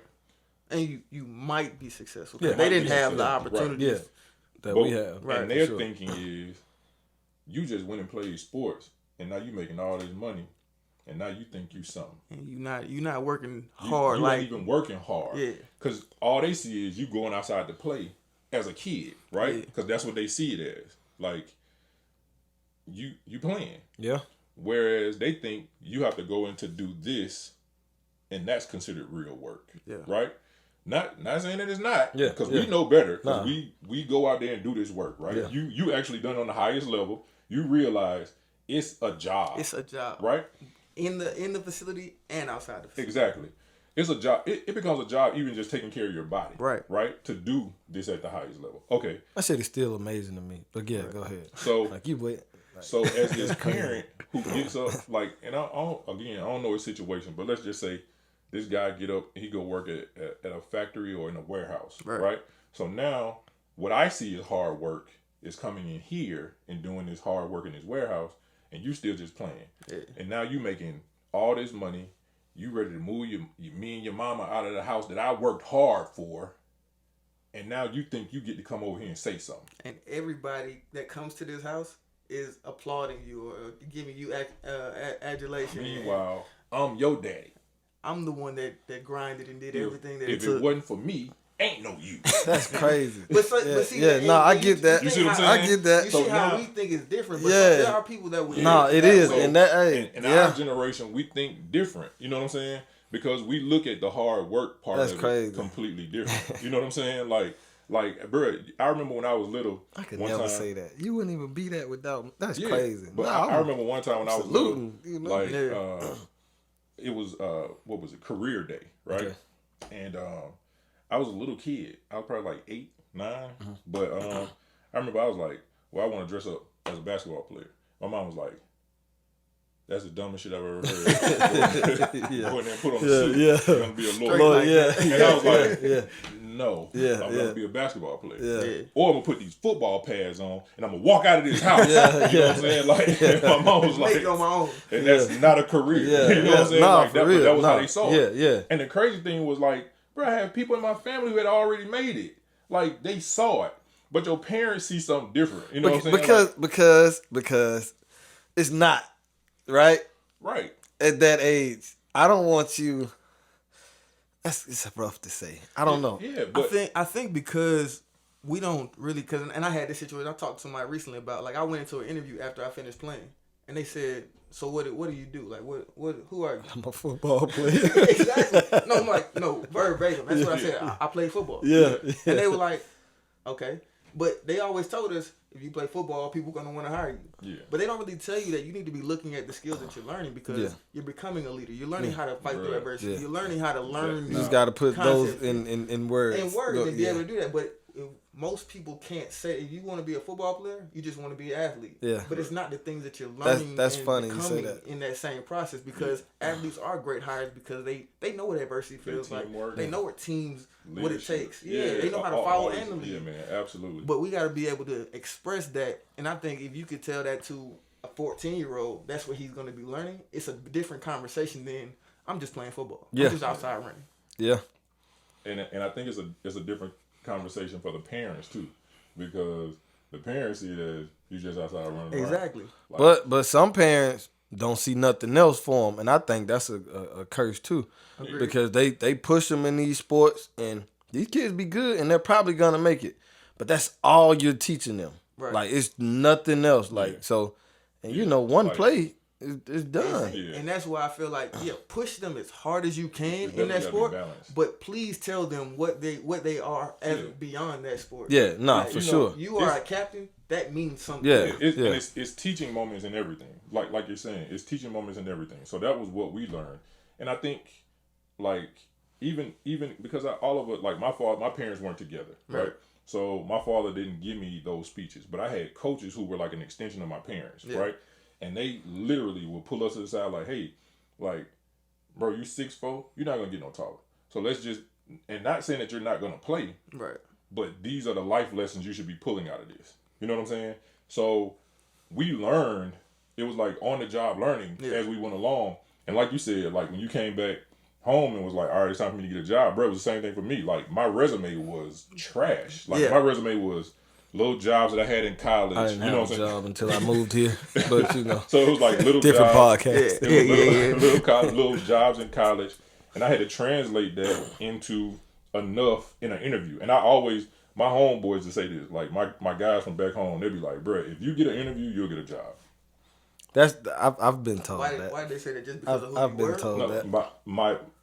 And you might be successful. Yeah, they didn't have the opportunities that we have. Right. And their thinking is, you just went and played sports, and now you making all this money, and now you think you something. And you're not working hard. You ain't even working hard. Yeah. Because all they see is you going outside to play as a kid, right? Because that's what they see it as. You playing. Yeah. Whereas they think you have to go in to do this, and that's considered real work. Yeah. Right? Not saying that it's not. Yeah. Because we know better. Because we go out there and do this work, right? Yeah. You actually done it on the highest level. You realize it's a job. It's a job. Right? In the facility and outside the facility. Exactly. It's a job. It becomes a job even just taking care of your body. Right. Right? To do this at the highest level. Okay. That shit is still amazing to me. But go ahead. So you wait. So as this parent who gets up, and I don't know his situation, but let's just say this guy get up and he go work at a factory or in a warehouse, right? So now what I see as hard work is coming in here and doing this hard work in this warehouse, and you still just playing. Yeah. And now you making all this money, you ready to move me and your mama out of the house that I worked hard for, and now you think you get to come over here and say something. And everybody that comes to this house is applauding you or giving you adulation. Meanwhile, I'm your daddy. I'm the one that grinded and did everything that if it wasn't for me, ain't no you. That's crazy. But see, I get that. You see what I'm saying? I get that. You so see now, how we think is different, but there are people that would. It is, and that our generation, we think different. You know what I'm saying? Because we look at the hard work part of it completely different. You know what I'm saying? Like, bro, I remember when I was little. I could never say that. You wouldn't even be that without. That's crazy. But I remember one time when I was little, like, it was what was it? Career Day, right? Okay. And I was a little kid. I was probably like 8, 9. Mm-hmm. But I remember I was like, well, I want to dress up as a basketball player. My mom was like, that's the dumbest shit I've ever heard. Go in there and put on the suit. You're going to be a lawyer. And I was like, no. I'm going to be a basketball player. Yeah. Or I'm going to put these football pads on and I'm going to walk out of this house. You know what I'm saying? Like, my mom was like, on my own. And that's not a career. You know what I'm saying? Like, that was how they saw it. And the crazy thing was like, bro, I had people in my family who had already made it. Like, they saw it. But your parents see something different. You know what I'm saying? Because it's not. Right? Right. At that age, I don't want you. It's rough to say. I don't know. Yeah, but I think because we don't really, and I had this situation. I talked to somebody recently about, like, I went into an interview after I finished playing, and they said, "So what do you do? Like, who are you?" I'm a football player. Exactly. No, I'm like, no, verbatim. That's what I said. I play football. Yeah. And they were like, okay, but they always told us, if you play football, people gonna want to hire you. Yeah. But they don't really tell you that you need to be looking at the skills that you're learning because you're becoming a leader. You're learning how to fight through adversity. You're learning how to learn. You just got to put those in words. In words and be able to do that. But most people can't say, if you want to be a football player, you just want to be an athlete. Yeah. But it's not the things that you're learning that's and funny becoming you say that. In that same process, because athletes are great hires because they know what adversity feels like. They know what teams, what it takes. They know how to follow and lead. Yeah, man, absolutely. But we got to be able to express that. And I think if you could tell that to a 14-year-old, that's what he's going to be learning. It's a different conversation than, I'm just playing football. I'm just outside running. Yeah. And I think it's a different conversation for the parents too, because the parents see it as you just outside running around. Exactly. Like, but some parents don't see nothing else for them, and I think that's a curse too. Agreed. Because they push them in these sports, and these kids be good, and they're probably gonna make it, but that's all you're teaching them. Right. Like, it's nothing else. Like, so, and you know, one play is done. And that's why I feel like, push them as hard as you can in that sport, but please tell them what they are as beyond that sport. Yeah, for sure. You are a captain. That means something. Yeah, it's teaching moments and everything. Like you're saying, it's teaching moments and everything. So that was what we learned, and I think, like, even because all of it, like my parents weren't together, right? So my father didn't give me those speeches, but I had coaches who were like an extension of my parents, right? And they literally would pull us to the side like, hey, like, bro, you 6'4", you're not gonna get no taller. So let's just, and not saying that you're not gonna play, right? But these are the life lessons you should be pulling out of this. You know what I'm saying? So we learned. It was like on the job learning as we went along. And like you said, like when you came back home and was like, all right, it's time for me to get a job, bro. It was the same thing for me. Like my resume was trash. Like my resume was little jobs that I had in college. I didn't have a job until I moved here, but you know. So it was like little different jobs. Podcast. Little jobs in college, and I had to translate that into enough in an interview. And I always, my homeboys to say this, like my guys from back home, they be like, bro, if you get an interview, you'll get a job. I've been told that. Why did they say that? Just because I've been told that.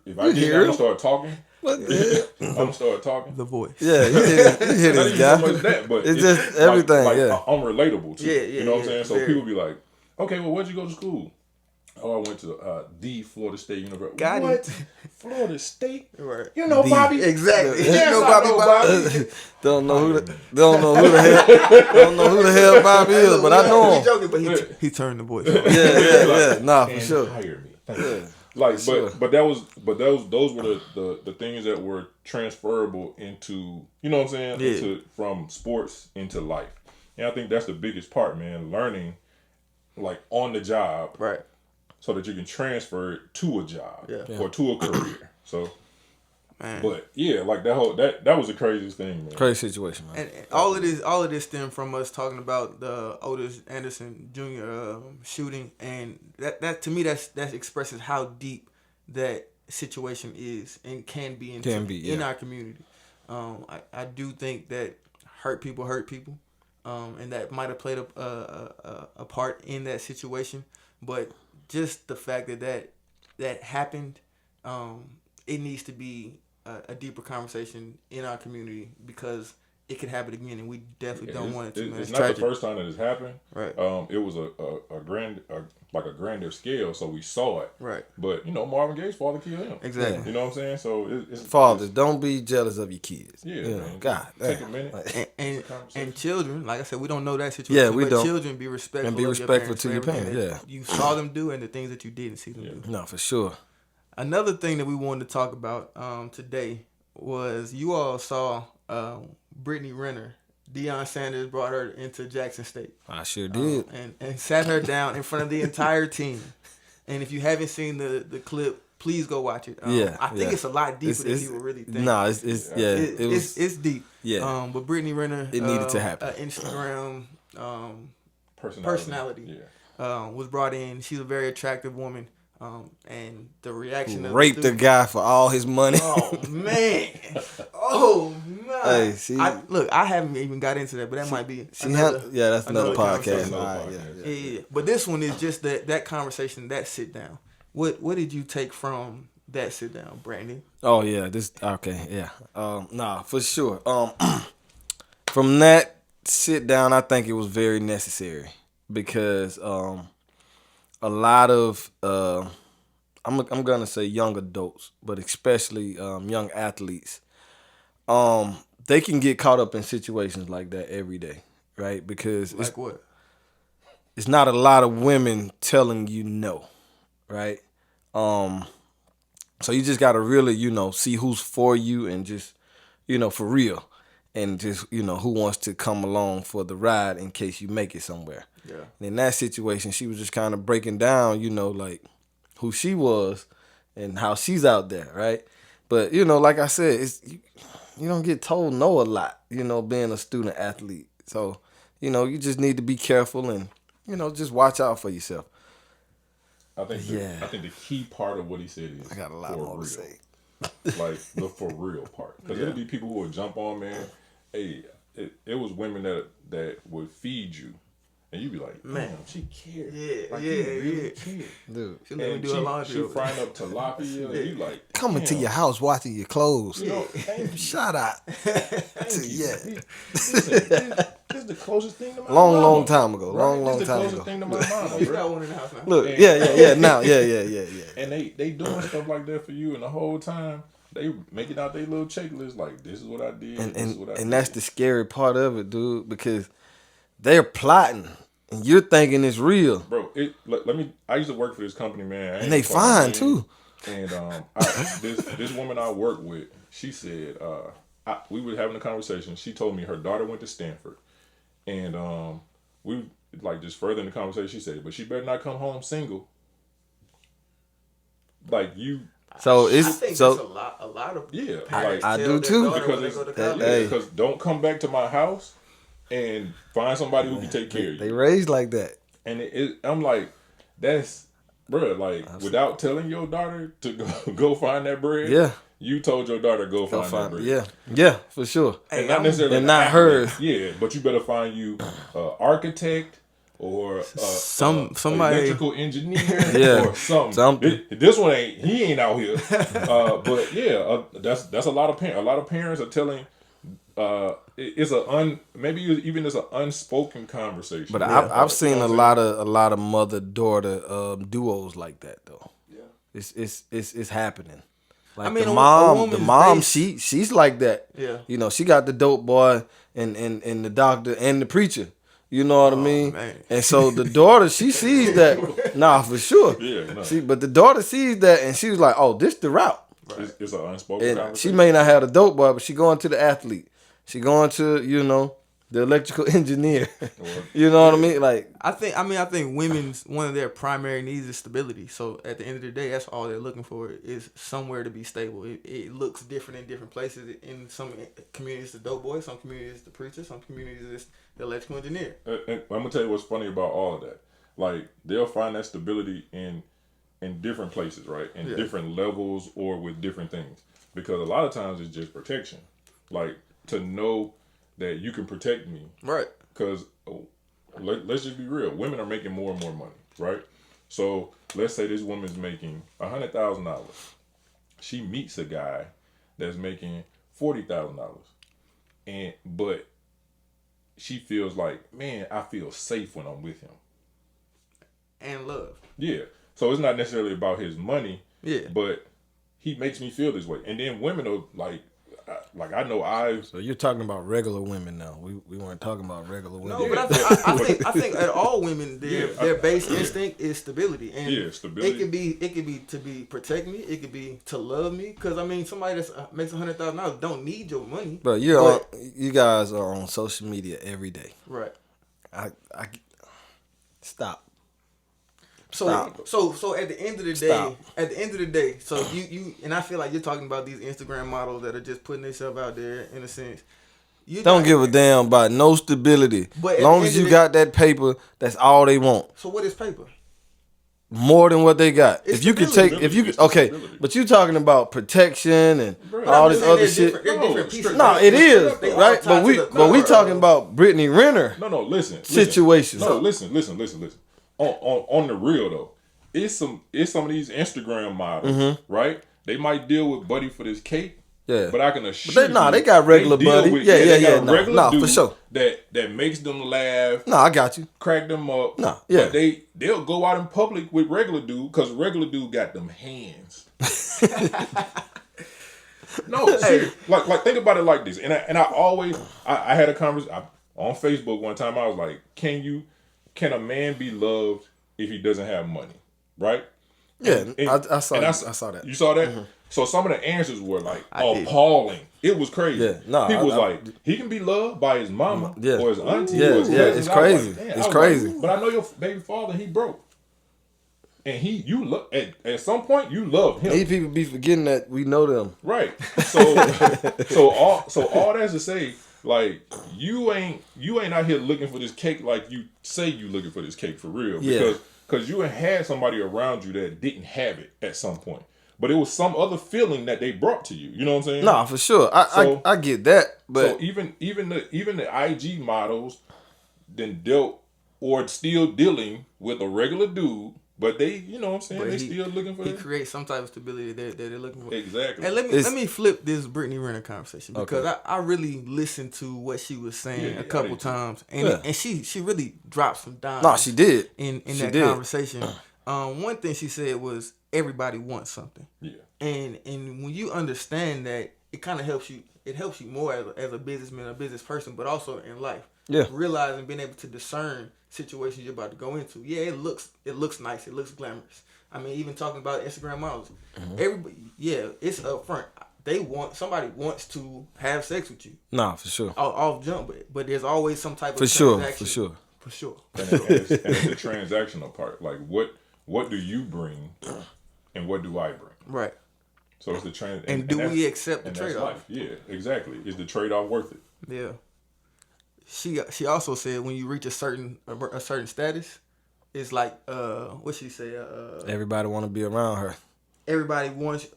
If I get, I'm gonna start talking. I'm gonna start talking. The voice. Yeah, you hear this guy. So much that, but it's just everything. Like, yeah, I'm relatable to. You know what I'm saying? So very. people be like, okay, well, where'd you go to school? Oh, I went to the Florida State University. What? Florida State? Right. You know Bobby? Exactly. Yes, you know Bobby. Don't know who the hell Bobby is, but I know him. He's joking, but he turned the voice. Yeah. Nah, for sure. Hire me. Thank you. Like, but those were the things that were transferable into, you know what I'm saying, from sports into life. And I think that's the biggest part, man. Learning, like, on the job, right? So that you can transfer it to a job or to a career. So, man. But yeah, like that was the craziest thing, man. Crazy situation, man. And all of this stemmed from us talking about the Otis Anderson Jr. Shooting, and that to me that expresses how deep that situation is and can be in our community. I do think that hurt people, and that might have played a part in that situation. But just the fact that happened, it needs to be a deeper conversation in our community because it could happen again, and we definitely don't want it to. Man. It's not tragic. The first time that it's happened. Right. It was a grander scale, so we saw it. Right. But Marvin Gaye's father killed him. Exactly. You know what I'm saying? So fathers, don't be jealous of your kids. Yeah. Man, God. Take a minute. And children, like I said, we don't know that situation. Yeah, we don't. Children, be respectful. And be respectful to your parents. Yeah. You saw them do and the things that you didn't see them do. No, for sure. Another thing that we wanted to talk about today was you all saw Brittany Renner. Deion Sanders brought her into Jackson State. I sure did. And sat her down in front of the entire team. And if you haven't seen the clip, please go watch it. I think it's a lot deeper than people really think. No, it's deep. Yeah. But Brittany Renner, it needed to happen. Instagram personality yeah. Was brought in. She's a very attractive woman. And the reaction of raped the guy for all his money. Oh man! Oh man! Hey, see, I haven't even got into that, but that might be. That's another podcast. Yeah. But this one is just that conversation, that sit down. What did you take from that sit down, Brandon? Oh yeah, nah, for sure. From that sit down, I think it was very necessary because a lot of I'm gonna say young adults, but especially young athletes, they can get caught up in situations like that every day, right? Because it's not a lot of women telling you no, right? So you just gotta really, see who's for you and just, for real, and just, who wants to come along for the ride in case you make it somewhere. Yeah. And in that situation, she was just kind of breaking down, like who she was and how she's out there, right? But, like I said, you don't get told no a lot, being a student athlete. So, you just need to be careful and, just watch out for yourself. I think the key part of what he said is I got a lot more to say. Like the for real part. Because there'll be people who will jump on, man. Hey, it was women that would feed you. And you be like, man, she cared. Yeah, Really cared. Dude. She'll never do a laundry. She frying up tilapia. And you like, coming to your house, washing your clothes. Shout out. This is the closest thing to my long time ago. Right? Long time ago. This is the closest thing to my mama. You got one in the house now. Look, yeah. Now, yeah. And they doing stuff like that for you, and the whole time they making out their little checklist like, this is what I did, and that's the scary part of it, dude, because they're plotting, and you're thinking it's real, bro. I used to work for this company, man, and they fine too. And this woman I work with, she said, we were having a conversation. She told me her daughter went to Stanford, and we just further in the conversation. She said, but she better not come home single. Like you. So I think a lot of I do too because don't come back to my house and find somebody who can take care of you. They raised like that, and I'm like, that's bro. Like without telling your daughter to go find that bread. Yeah, you told your daughter go find that bread. Yeah, for sure. And not necessarily not hers. Yeah, but you better find you architect. Or somebody electrical engineer or something. This one he ain't out here. But yeah, that's a lot of parents. A lot of parents are telling. It's maybe even it's an unspoken conversation. But I've seen a lot of mother daughter duos like that though. Yeah, it's happening. Like the mom, she's like that. Yeah, she got the dope boy and the doctor and the preacher. You know what I mean? Man. And so the daughter, she sees that. Nah, for sure. Yeah. No. But the daughter sees that, and she was like, "Oh, this the route." Right. It's an unspoken conversation. She may not have the dope boy, but she going to the athlete. She going to the electrical engineer. You know what I mean? Like, I think women's one of their primary needs is stability. So at the end of the day, that's all they're looking for is somewhere to be stable. It looks different in different places. In some communities, the dope boy. Some communities, the preacher. Some communities, it's the electrical engineer. And I'm gonna tell you what's funny about all of that. Like, they'll find that stability in different places, right? In different levels or with different things. Because a lot of times it's just protection. Like, to know that you can protect me. Right. Because let's just be real. Women are making more and more money, right? So let's say this woman's making $100,000. She meets a guy that's making $40,000. But she feels like, man, I feel safe when I'm with him. And love. Yeah. So it's not necessarily about his money. Yeah. But he makes me feel this way. And then women are like I know So you're talking about regular women now. We weren't talking about regular women. No, but I think at all women, their base instinct is stability. And stability. It could be to be protect me. It could be to love me. Because I mean, somebody that makes $100,000 don't need your money. But you guys are on social media every day. Right. I stop. So at the end of the day, so you and I feel like you're talking about these Instagram models that are just putting themselves out there in a sense. You don't give a damn about no stability. But as long as you got that paper, that's all they want. So what is paper? More than what they got. It's stability. But you talking about protection and all this other shit. No, it is, right? But we talking about Brittany Renner. No, listen. Situations. No, listen. On the real though, it's some of these Instagram models, right? They might deal with Buddy for this cake. Yeah. But I can assure you, they got regular Buddy. Regular dude for sure. That makes them laugh. No, I got you. Crack them up. No, yeah. But they'll go out in public with regular dude because regular dude got them hands. No, seriously. Like think about it like this. And I always I had a conversation on Facebook one time. I was like, can a man be loved if he doesn't have money? Right? Yeah, I saw that. You saw that? Mm-hmm. So some of the answers were like appalling. It was crazy. Yeah, People was like, he can be loved by his mama or his auntie or his cousin. It's crazy. Like, it's crazy. Like, but I know your baby father, he broke. And you look at some point you love him. These people be forgetting that we know them. Right. So all that's to say, like, you ain't out here looking for this cake like you say you looking for this cake for real. Because you had somebody around you that didn't have it at some point. But it was some other feeling that they brought to you. You know what I'm saying? Nah, for sure. I get that. But so even the IG models then dealt or still dealing with a regular dude. But they, you know what I'm saying, they still looking for that. He creates some type of stability that they're looking for. Exactly. And let me flip this Brittany Renner conversation because I really listened to what she was saying a couple times, and she really dropped some dimes. No, she did in that conversation. One thing she said was everybody wants something. Yeah. And when you understand that, it kind of helps you. It helps you more as a businessman, a business person, but also in life. Yeah. Realizing, being able to discern situations you're about to go into. Yeah, it looks nice. It looks glamorous. I mean, even talking about Instagram models, everybody, it's up front. Somebody wants to have sex with you. Nah, for sure. Off jump, but there's always some type of transaction. For sure. And it's the transactional part. Like, what do you bring, and what do I bring? Right. So it's the trade. And do we accept the trade-off? Yeah, exactly. Is the trade-off worth it? Yeah. She also said when you reach a certain status, it's like what she say? Everybody want to be around her. Everybody wants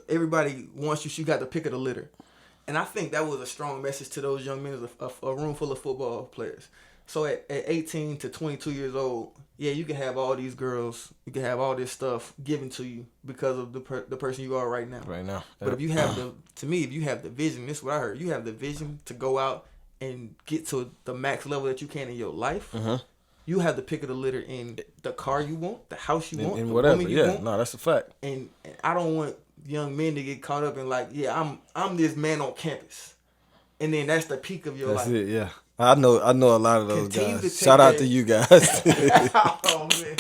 you. She got the pick of the litter, and I think that was a strong message to those young men. A room full of football players. So at 18 to 22 years old, you can have all these girls, you can have all this stuff given to you because of the person you are right now. Right now. But if you have if you have the vision, this is what I heard. You have the vision to go out and get to the max level that you can in your life. You have the pick of the litter in the car you want, the house you want, and the whatever. woman you want. No, that's a fact. And I don't want young men to get caught up in like, I'm this man on campus, and then that's the peak of your life. That's it. Yeah. I know a lot of those guys. Shout out to you guys. Oh man.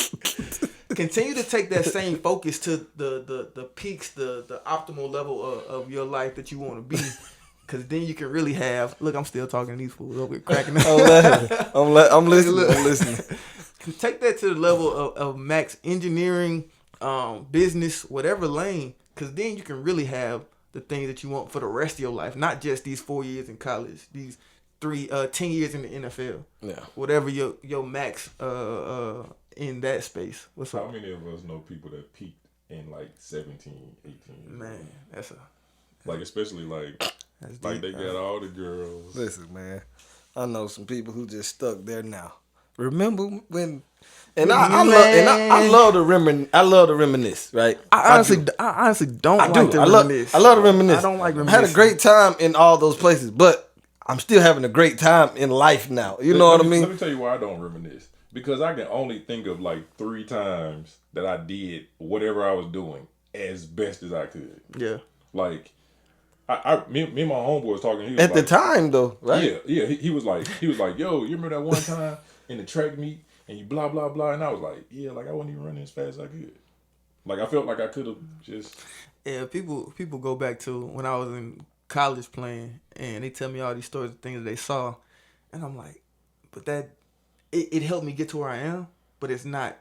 Continue to take that same focus to the peaks, the optimal level of your life that you want to be. Cause then you can really have. Look, I'm still talking to these fools over here cracking up. I'm listening. I'm listening. Take that to the level of max engineering, business, whatever lane. Cause then you can really have the things that you want for the rest of your life, not just these 4 years in college, these 10 years in the NFL. Yeah. Whatever your max in that space. What's up? How many of us know people that peaked in like 17, 18? Man, that's like especially like they got all the girls. Listen, man, I know some people who just stuck there now. Remember when? And I love to reminisce, right? I honestly don't like to reminisce. I love to reminisce. I don't like reminiscing. I had a great time in all those places, but I'm still having a great time in life now. You know what I mean? Let me tell you why I don't reminisce. Because I can only think of like 3 times that I did whatever I was doing as best as I could. Yeah. Like, me and my homeboy was talking. He was at the time, though, right? Yeah. He was like, yo, you remember that one time in the track meet and you blah blah blah, and I was like, yeah, like I wasn't even running as fast as I could. Like I felt like I could have just. Yeah, people go back to when I was in college playing, and they tell me all these stories of things that they saw, and I'm like, but that it helped me get to where I am, but it's not.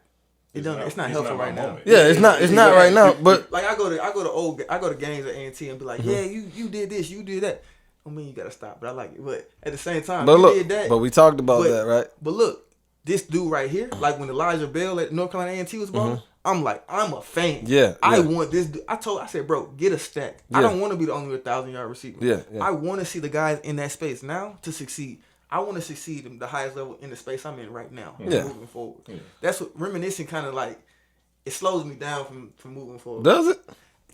It's not helpful right now. Yeah, it's not right now. But like I go to games at A&T and be like, yeah, you did this, you did that. I mean, you gotta stop, but I like it. But at the same time, but you look, did that. But we talked about that, right? But look, this dude right here, like when Elijah Bell at North Carolina A&T was balling, I'm like, I'm a fan. Yeah, I want this. I said, bro, get a stack. Yeah. I don't want to be the only 1,000-yard receiver. Yeah. I want to see the guys in that space now to succeed. I want to succeed in the highest level in the space I'm in right now. Moving forward. Yeah. That's what reminiscing kind of like. It slows me down from moving forward. Does it?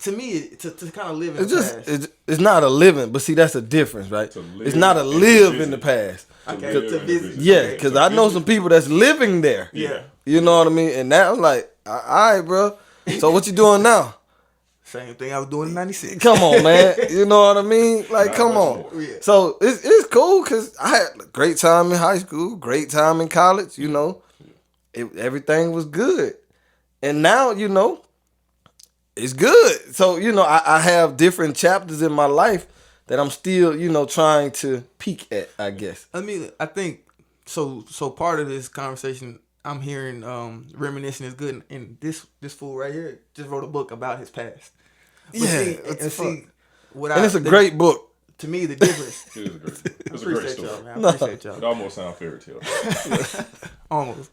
To me, to kind of live in the past. It's not a living, but see, that's a difference, right? It's not a live in the past. Okay, to visit. Yeah, because I know some people that's living there. Yeah. You know what I mean? And now I'm like, all right, bro. So what you doing now? Same thing I was doing in 96. Come on, man. You know what I mean? Like, come on. Yeah. So it's cool because I had a great time in high school, great time in college, you know. Everything was good. And now, you know, it's good. So, you know, I have different chapters in my life that I'm still, you know, trying to peak at, I guess. I mean, I think, so part of this conversation, I'm hearing reminiscing is good. And this fool right here just wrote a book about his past. But it's a great book. To me, the difference. It is a great book. It's a great story. Y'all, man. I appreciate y'all. It almost sounds fairy tale. Almost.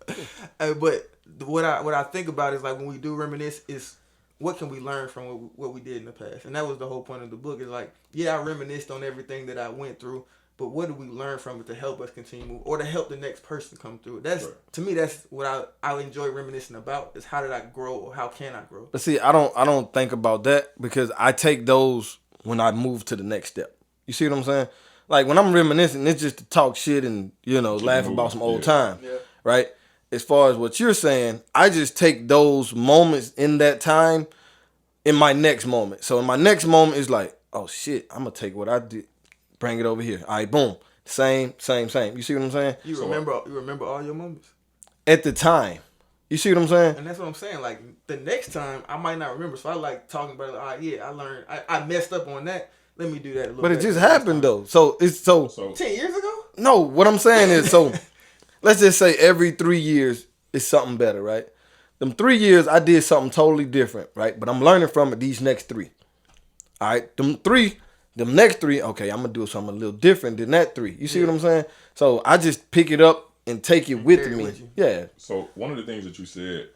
But what I think about is like when we do reminisce is what can we learn from what we did in the past, and that was the whole point of the book. Is like, yeah, I reminisced on everything that I went through, but what do we learn from it to help us continue move or to help the next person come through? That's right. To me, that's what I enjoy reminiscing about is how did I grow or how can I grow? But see, I don't think about that because I take those when I move to the next step. You see what I'm saying? Like when I'm reminiscing, it's just to talk shit and, you know, laugh about some old time, right? As far as what you're saying, I just take those moments in that time in my next moment. So in my next moment is like, oh shit, I'm gonna take what I did, bring it over here. All right, boom, same. You see what I'm saying? You remember all your moments at the time. You see what I'm saying? And that's what I'm saying. Like the next time, I might not remember. So I like talking about it. All right, yeah, I learned. I messed up on that. Let me do that a little bit. But it just happened though. So it's so 10 years ago? No, what I'm saying is so let's just say every 3 years is something better, right? Them 3 years I did something totally different, right? But I'm learning from it these next 3. All right, them next 3, okay, I'm gonna do something a little different than that 3. You see what I'm saying? So I just pick it up and take it with me. Yeah. So one of the things that you said,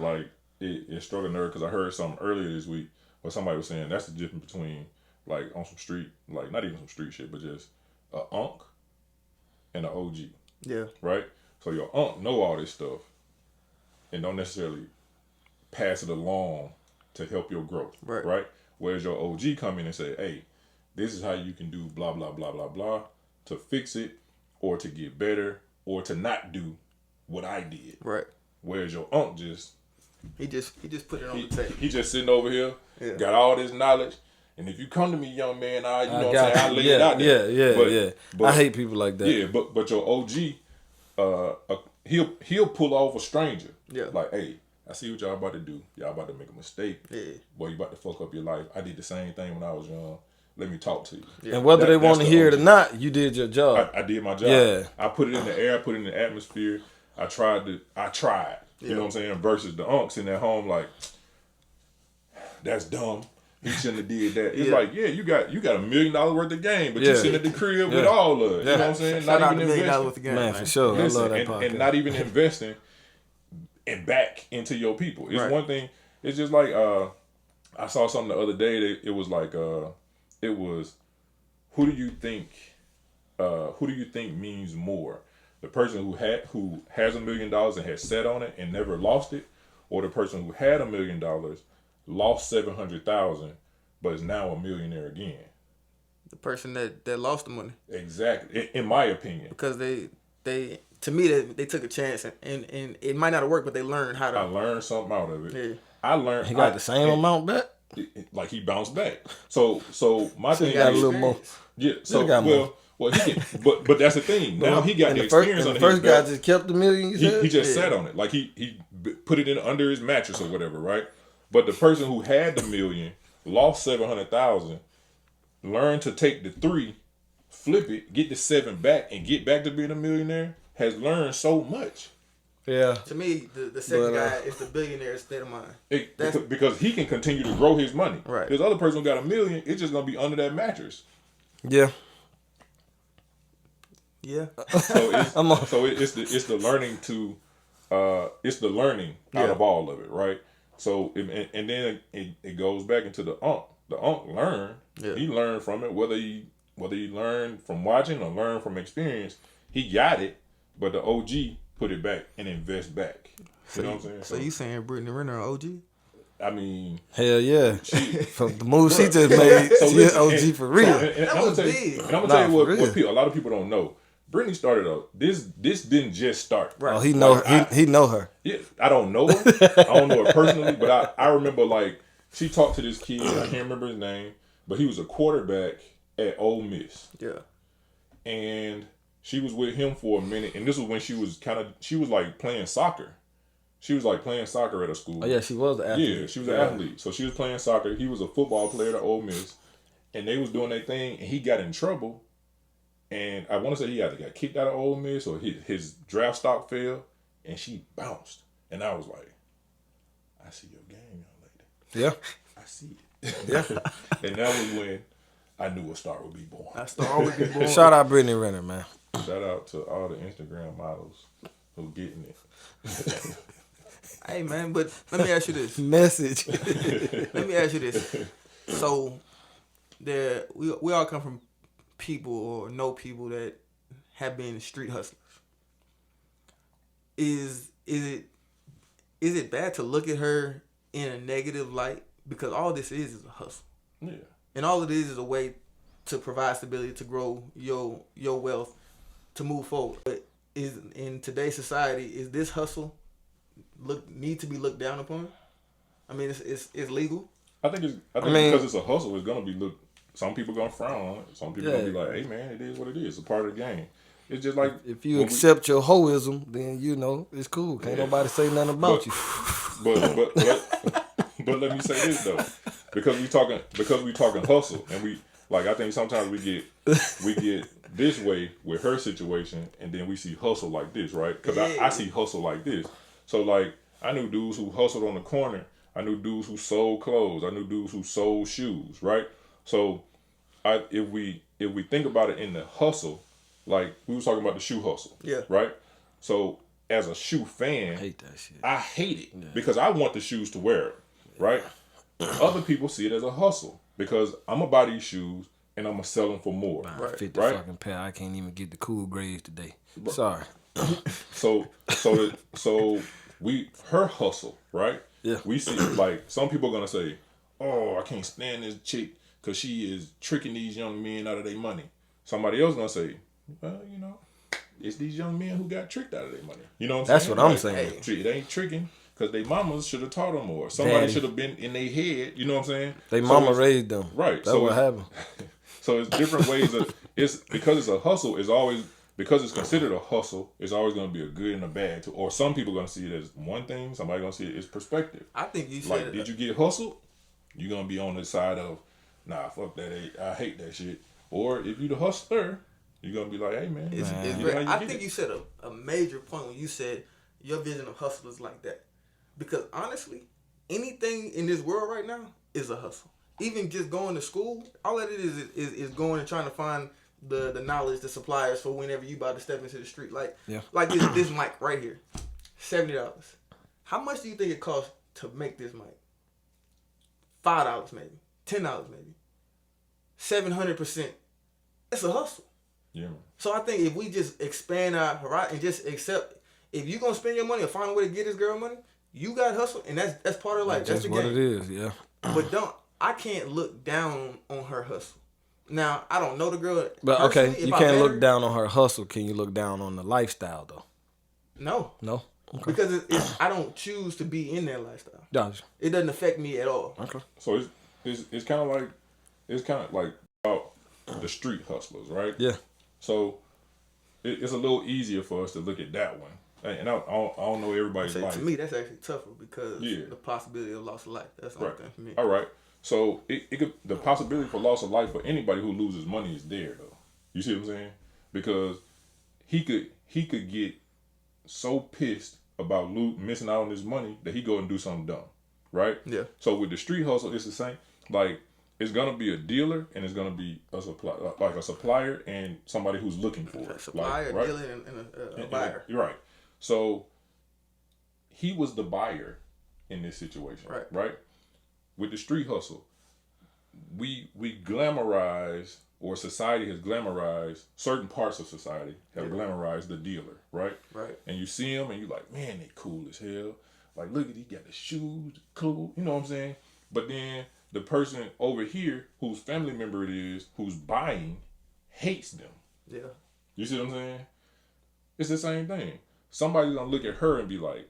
like it struck a nerve because I heard something earlier this week where somebody was saying that's the difference between like on some street, like not even some street shit, but just a unk and an OG. Yeah. Right? So your unk know all this stuff and don't necessarily pass it along to help your growth. Right? Whereas your OG come in and say, hey, this is how you can do blah, blah, blah, blah, blah to fix it or to get better or to not do what I did. Right. Whereas your unk just... He just put it on the table. He just sitting over here, got all this knowledge. And if you come to me, young man, you know what I'm saying, I'll lay it out there. But I hate people like that. Yeah, but your OG, he'll pull off a stranger. Yeah. Like, hey, I see what y'all about to do. Y'all about to make a mistake. Yeah. Boy, you about to fuck up your life. I did the same thing when I was young. let me talk to you. Yeah. And whether they want to hear it or OG. not, you did your job. I did my job. Yeah. I put it in the air, I put it in the atmosphere. I tried. You know what I'm saying? Versus the unks in their home, like, that's dumb. He shouldn't have did that. It's like, yeah, you got $1 million worth of game, but you sitting at the crib with all of it. You know what I'm saying? Shout not out even $1 million investing. worth of game, Man, for sure. Listen, I love that podcast. and not even investing and back into your people. It's Right. one thing. It's just like I saw something the other day that it was like it was who do you think means more? The person who has $1 million and has sat on it and never lost it, or the person who had $1 million, lost 700,000, but is now a millionaire again. The person that lost the money. Exactly, in my opinion. Because they to me they took a chance and it might not have worked, but they learned how to. I learned something out of it. Yeah. I learned. He got the same amount back. Like he bounced back. So my thing He got a is, little more. yeah. So He got more. well, he can, but that's the thing. Now he got And the the first, experience and on the his first guy belt. just kept the million. You said? He just sat on it, like he put it in under his mattress or whatever, right? But the person who had the million lost 700,000, learned to take the 3, flip it, get the 7 back, and get back to being a millionaire. Has learned so much. Yeah. To me, the second guy is the billionaire state of mind. Because he can continue to grow his money. Right. This other person who got $1 million, it's just gonna be under that mattress. Yeah. Yeah. So it's the learning to it's the learning out of all of it, right? So and then it goes back into the unk. The unk learned. Yeah. He learned from it, whether he learned from watching or learned from experience. He got it, but the OG put it back and invest back. You know what I'm saying? So you saying Brittany Renner an OG? I mean, hell yeah. From the move she just made, she an OG for real. And I'm gonna tell you, what people, a lot of people don't know. Brittany started up. This didn't just start. Right. Oh, he know her. Yeah, I don't know her. I don't know her personally, but I remember like she talked to this kid. I can't remember his name, but he was a quarterback at Ole Miss. Yeah. And she was with him for a minute, and this was when she was like playing soccer. She was like playing soccer at a school. Oh yeah, she was an athlete. Yeah, she was an athlete. So she was playing soccer. He was a football player at Ole Miss, and they was doing their thing, and he got in trouble. And I want to say he either got kicked out of Ole Miss or his draft stock fell, and she bounced. And I was like, I see your game, young lady. Yeah. I see it. Yeah. And that was when I knew a star would be born. A star would be born. Shout out Brittany Renner, man. Shout out to all the Instagram models who getting it. Hey man, but let me ask you this. Message. Let me ask you this. So, we all come from people or know people that have been street hustlers. Is it bad to look at her in a negative light? Because all this is a hustle. Yeah. And all it is a way to provide stability, to grow your wealth, to move forward. But is in today's society, is this hustle need to be looked down upon? I mean, it's legal. I think because it's a hustle, it's gonna be looked. Some people gonna frown on it. Some people gonna be like, "Hey man, it is what it is. It's a part of the game." It's just like if you accept your hoism, then you know it's cool. Can't nobody say nothing about you. But let me say this though, because we talking hustle, and we like I think sometimes we get this way with her situation, and then we see hustle like this, right? Because I see hustle like this. So like I knew dudes who hustled on the corner. I knew dudes who sold clothes. I knew dudes who sold shoes, right? So if we think about it in the hustle, like we was talking about the shoe hustle, right? So as a shoe fan, I hate it because I want the shoes to wear it, right? Other people see it as a hustle because I'm gonna buy these shoes and I'm gonna sell them for more. Right. 50 fucking pair. I can't even get the cool grades today. Sorry. So her hustle, right? Yeah. We see like some people are gonna say, "Oh, I can't stand this chick because she is tricking these young men out of their money." Somebody else gonna say, "Well, you know, it's these young men who got tricked out of their money." You know what I'm saying? That's what I'm saying. Hey, it ain't tricking because their mamas should have taught them more. Somebody should have been in their head. You know what I'm saying? They mama raised them. Right. That's what happened. So it's different ways of it's because it's a hustle. It's always because it's considered a hustle. It's always going to be a good and a bad. Or some people going to see it as one thing. Somebody going to see it as perspective. I think you said like, did you get hustled? You're going to be on the side of, nah, fuck that. I hate that shit. Or if you the hustler, you're gonna be like, hey man, I think you said a major point when you said your vision of hustle is like that. Because honestly, anything in this world right now is a hustle. Even just going to school, all that it is going and trying to find the knowledge, the suppliers for whenever you about to step into the street. Like this mic right here, $70. How much do you think it costs to make this mic? $5 maybe, $10 maybe, 700%. It's a hustle. Yeah. So I think if we just expand our horizon and just accept, if you're gonna spend your money or find a way to get this girl money, you got to hustle, and that's part of life. That's the what game. it is. Yeah. But I can't look down on her hustle. Now I don't know the girl. But okay, you can't look down on her hustle. Can you look down on the lifestyle though? No. Okay. Because I don't choose to be in that lifestyle. Gotcha. It doesn't affect me at all. Okay. So it's kind of like about the street hustlers, right? Yeah. So it's a little easier for us to look at that one. And I don't know everybody's life. To me, that's actually tougher because the possibility of loss of life. That's the only thing for me. All right. So the possibility for loss of life for anybody who loses money is there though. You see what I'm saying? Because he could get so pissed about missing out on his money that he go and do something dumb, right? Yeah. So with the street hustle, it's the same. Like it's gonna be a dealer and it's gonna be a supplier and somebody who's looking for it. A supplier, right? dealer, and a buyer. You're right. So he was the buyer in this situation, right? With the street hustle, we glamorize, or society has glamorized, certain parts of society have glamorized the dealer, right? Right. And you see him and you're like, man, they cool as hell. Like, look at he got the shoes, cool. You know what I'm saying? But then the person over here, whose family member it is, who's buying, hates them. Yeah. You see what I'm saying? It's the same thing. Somebody's gonna look at her and be like,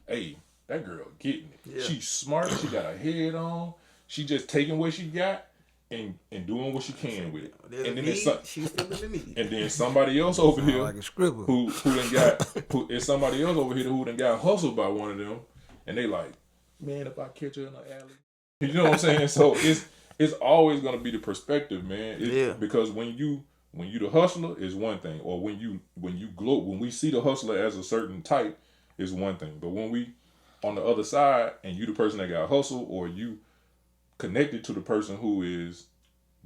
hey, that girl getting it. Yeah. She's smart. She got her head on. She just taking what she got and doing what she can with it. And then she's feeling the need. And then somebody else over here like a scribble. who done got is somebody else over here who done got hustled by one of them, and they like, man, if I catch her in the alley, you know what I'm saying? So it's always gonna be the perspective, man. Because when you the hustler is one thing, or when we see the hustler as a certain type is one thing, but when we on the other side and you the person that got hustled, or you connected to the person who is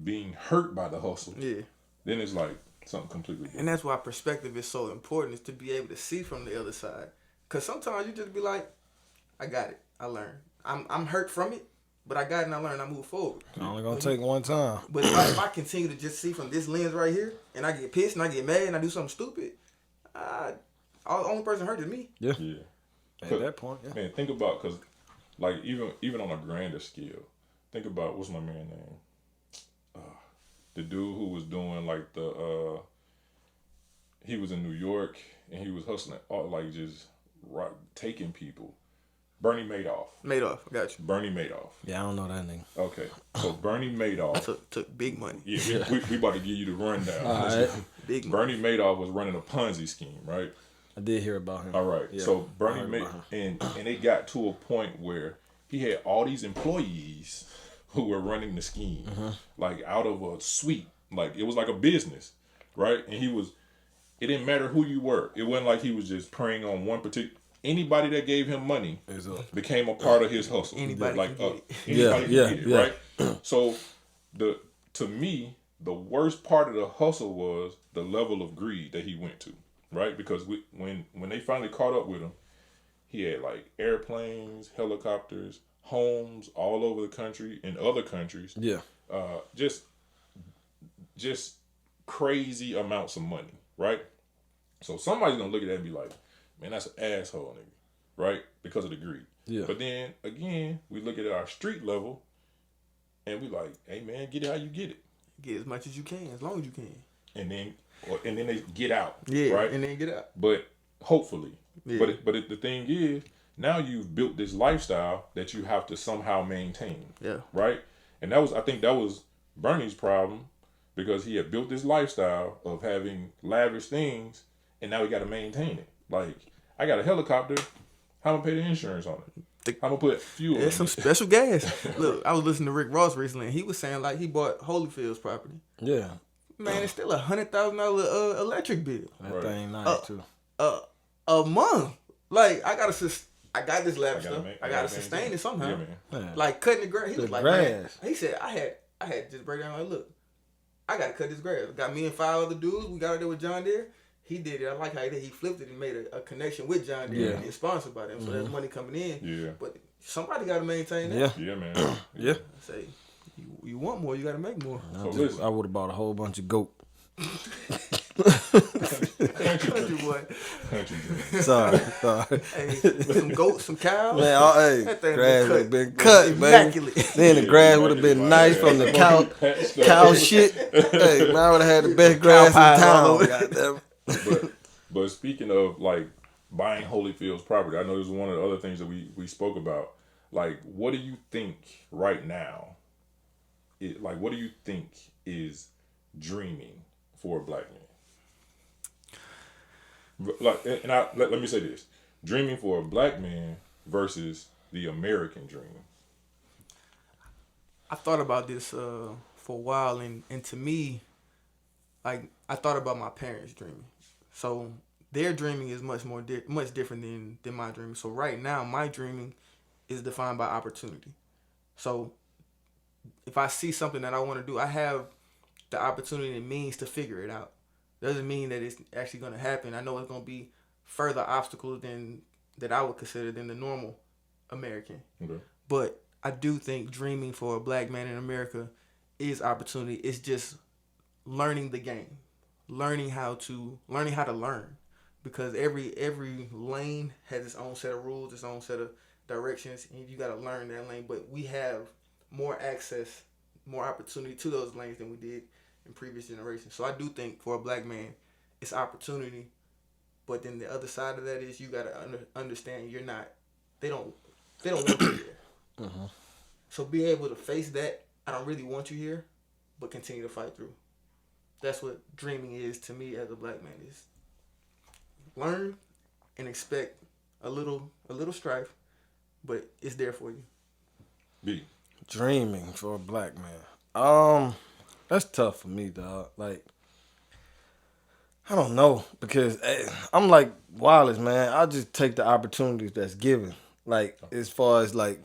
being hurt by the hustle, then it's like something completely different. And that's why perspective is so important, is to be able to see from the other side. Because sometimes you just be like, I got it, I learned. I'm hurt from it, but I got it and I learned, I move forward. It's only gonna take one time. But if I continue to just see from this lens right here, and I get pissed and I get mad and I do something stupid, the only person hurt is me. Yeah. At that point, Man, think about, because like even on a grander scale, think about, what's my man name? The dude who was doing like he was in New York and he was hustling, like just taking people. Bernie Madoff. Madoff, I got you. Bernie Madoff. Yeah, I don't know that name. Okay, so Bernie Madoff took big money. Yeah, we about to give you the rundown. All right. Big money. Bernie Madoff was running a Ponzi scheme, right? I did hear about him. All right. Yeah, So Bernie and it got to a point where he had all these employees who were running the scheme, like out of a suite, like it was like a business, right? And it didn't matter who you were. It wasn't like he was just preying on one particular. Anybody that gave him money became a part of his hustle. Anybody like can anybody can get it, yeah. right? So to me, the worst part of the hustle was the level of greed that he went to, right? Because when they finally caught up with him, he had like airplanes, helicopters, homes all over the country, in other countries. Yeah. Just crazy amounts of money, right? So somebody's gonna look at that and be like, man, that's an asshole, nigga, right? Because of the greed. Yeah. But then again, we look at our street level, and we like, hey man, get it how you get it. Get as much as you can, as long as you can. And then they get out. Yeah. Right. And then get out. But hopefully. Yeah. But the thing is, now you've built this lifestyle that you have to somehow maintain. Yeah. Right. And I think that was Bernie's problem, because he had built this lifestyle of having lavish things, and now he got to maintain it. Like, I got a helicopter. How am I pay the insurance on it? I'm gonna put fuel. There's some special gas. Look, I was listening to Rick Ross recently, and he was saying like he bought Holyfield's property. Yeah. Man, it's still $100,000 electric bill. That thing nice too. A month. Like I got this lab stuff. I gotta sustain it somehow. Yeah, man. Like cutting the grass. He was like, grass. man, he said I had just break down like, look, I gotta cut this grass. Got me and 5 other dudes. We got out there with John Deere. He did it. I like how he did. He flipped it and made a connection with John Deere and sponsored by them. So there's money coming in. Yeah. But somebody got to maintain that. Yeah, man. Yeah. I say, you want more, you got to make more. So I would have bought a whole bunch of goat. Country boy. Sorry. Hey, some goats, some cows. Man, That thing grass would have been cut, baby. immaculate. Then the grass would have been nice from the cow shit. Hey, man, I would have had the best grass in town. Goddamn. But speaking of like buying Holyfield's property, I know this is one of the other things that we spoke about. Like, what do you think right now? What do you think is dreaming for a black man? Like, and let me say this: dreaming for a black man versus the American dream. I thought about this for a while, and to me, like I thought about my parents' dreaming. So their dreaming is much different than my dreaming. So right now, my dreaming is defined by opportunity. So if I see something that I want to do, I have the opportunity and means to figure it out. Doesn't mean that it's actually going to happen. I know it's going to be further obstacles that I would consider than the normal American. Okay. But I do think dreaming for a black man in America is opportunity. It's just learning the game, learning how to learn, because every lane has its own set of rules, its own set of directions, and you got to learn that lane. But we have more access, more opportunity to those lanes than we did in previous generations. So I do think for a black man, it's opportunity. But then the other side of that is you got to understand you're not. They don't want you here. Uh-huh. So be able to face that. I don't really want you here, but continue to fight through. That's what dreaming is to me as a black man. Is learn and expect a little strife, but it's there for you. B. Dreaming for a black man. That's tough for me, dog. Like, I don't know, because I'm like Wallace, man. I just take the opportunities that's given. Like, as far as like,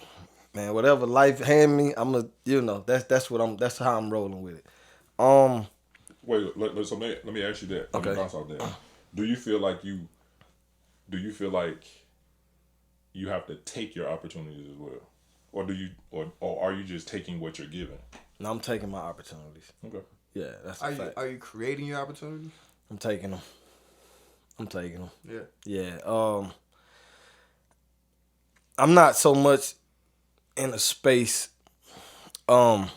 man, whatever life hand me, that's how I'm rolling with it. Wait, so let me ask you that. Let me bounce off that. Do you feel like you have to take your opportunities as well? Or are you just taking what you're given? No, I'm taking my opportunities. Okay. Yeah, that's a fact. Are you creating your opportunities? I'm taking them. Yeah. Yeah. I'm not so much in a space to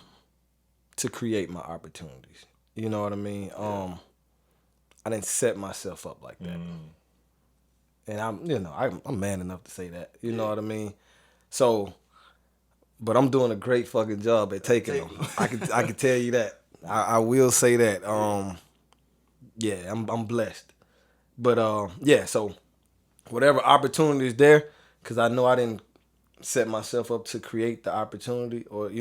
create my opportunities. You know what I mean? I didn't set myself up like that. And I'm man enough to say that. You know what I mean? So, but I'm doing a great fucking job at taking them. I can tell you that. I will say that. Yeah, I'm blessed. But so whatever opportunity is there, because I know I didn't set myself up to create the opportunity, or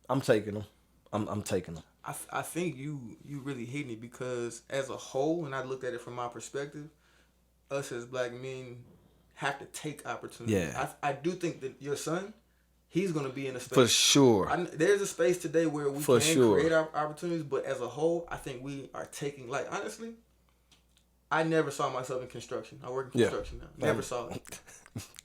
I'm taking them. I'm taking them. I think you really hitting it, because as a whole, when I looked at it from my perspective, us as black men have to take opportunity. Yeah. I do think that your son, he's going to be in a space. For sure. There's a space today where we can create our opportunities, but as a whole, I think we are taking, like, honestly, I never saw myself in construction. I work in construction now. Never saw it.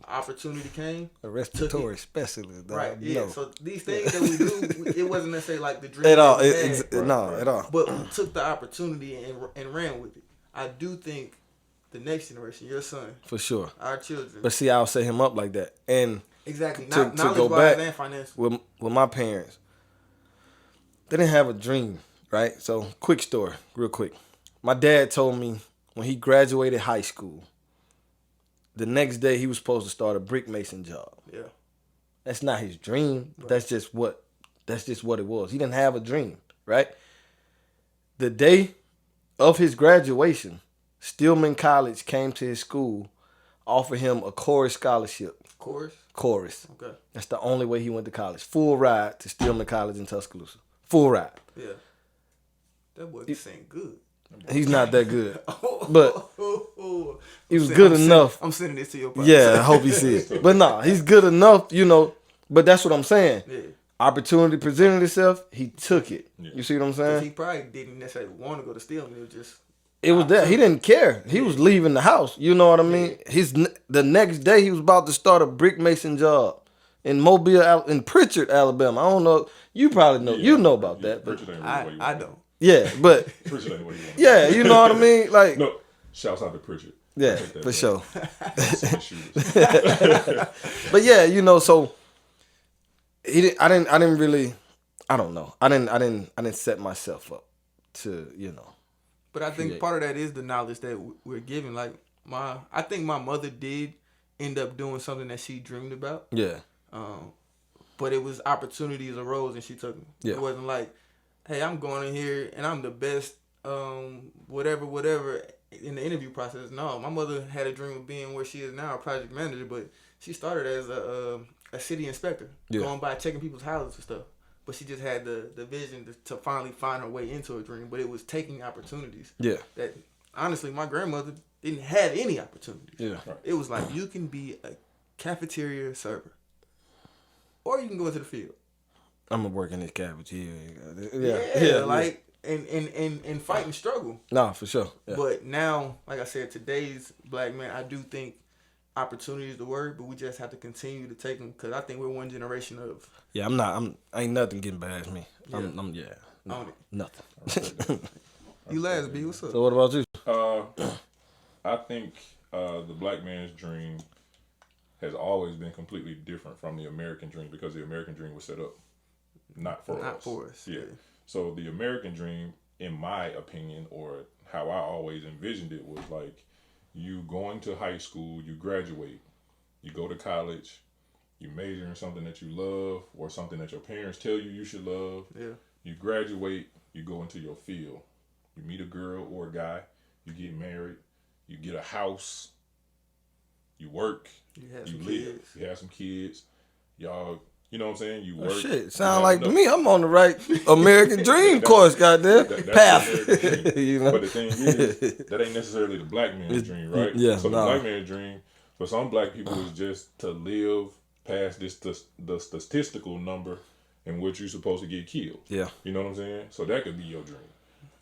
Opportunity came. A respiratory specialist. Dog. Right, yeah. No. So these things that we do, it wasn't necessarily like the dream. At all. At all. But we took the opportunity and ran with it. I do think the next generation, your son. For sure. Our children. But see, I'll set him up like that. And exactly. To go back and financial. With my parents, they didn't have a dream, right? So, quick story, real quick. My dad told me when he graduated high school, the next day he was supposed to start a brick mason job. Yeah. That's not his dream. Right. That's just what it was. He didn't have a dream, right? The day of his graduation, Stillman College came to his school, offered him a chorus scholarship. Chorus. Okay. That's the only way he went to college. Full ride to Stillman College in Tuscaloosa. Full ride. Yeah. That boy can sing good. He's not that good, but he was good I'm enough. I'm sending this to your podcast. Yeah, I hope he see it. But nah, he's good enough, you know. But that's what I'm saying. Yeah. Opportunity presented itself, he took it. Yeah. You see what I'm Because saying? he probably didn't necessarily want to go to Stillman. It was just... It was that he didn't care. He was leaving the house. You know what I mean? The next day he was about to start a brick mason job in Mobile, in Pritchard, Alabama. I don't know. You probably know. You know about that, but Pritchard ain't really where you I want. don't. yeah, but Pritchard ain't where you want. yeah, you know what I mean? Like No, shouts out to Pritchard. yeah, Take that for back. sure. Some shooters. But yeah, you know, so he didn't. I didn't really. I don't know. I didn't set myself up to, you know. But I think create. part of that is the knowledge that we're given. Like I think my mother did end up doing something that she dreamed about. Yeah. But it was opportunities arose and she took me. Yeah. It wasn't like, hey, I'm going in here and I'm the best, whatever in the interview process. No, my mother had a dream of being where she is now, a project manager, but she started as a city inspector, going by checking people's houses and stuff. But she just had the vision to finally find her way into a dream. But it was taking opportunities. Yeah. That honestly, my grandmother didn't have any opportunities. Yeah. It was like you can be a cafeteria server, or you can go into the field. I'm gonna work in this cafeteria. Like and fight and struggle. Nah, for sure. Yeah. But now, like I said, today's black man, I do think opportunity is the word, but we just have to continue to take them because I think we're one generation of. Yeah, ain't nothing getting past me. Yeah. I'm On it. nothing. You last, B, what's up? So what about you? I think the black man's dream has always been completely different from the American dream because the American dream was set up not for us. Yeah. So the American dream, in my opinion, or how I always envisioned it, was like you going to high school, you graduate, you go to college, you major in something that you love or something that your parents tell you should love. Yeah. You graduate, you go into your field. You meet a girl or a guy, you get married, you get a house, you work, you live, you have some kids, y'all, you know what I'm saying? You work. Shit, sound like to me I'm on the right American dream course, goddamn path. You know? But the thing is, that ain't necessarily the black man's dream, right? Yeah, so the black man's dream, for some black people, is just to live past the statistical number in which you're supposed to get killed. Yeah. You know what I'm saying? So that could be your dream.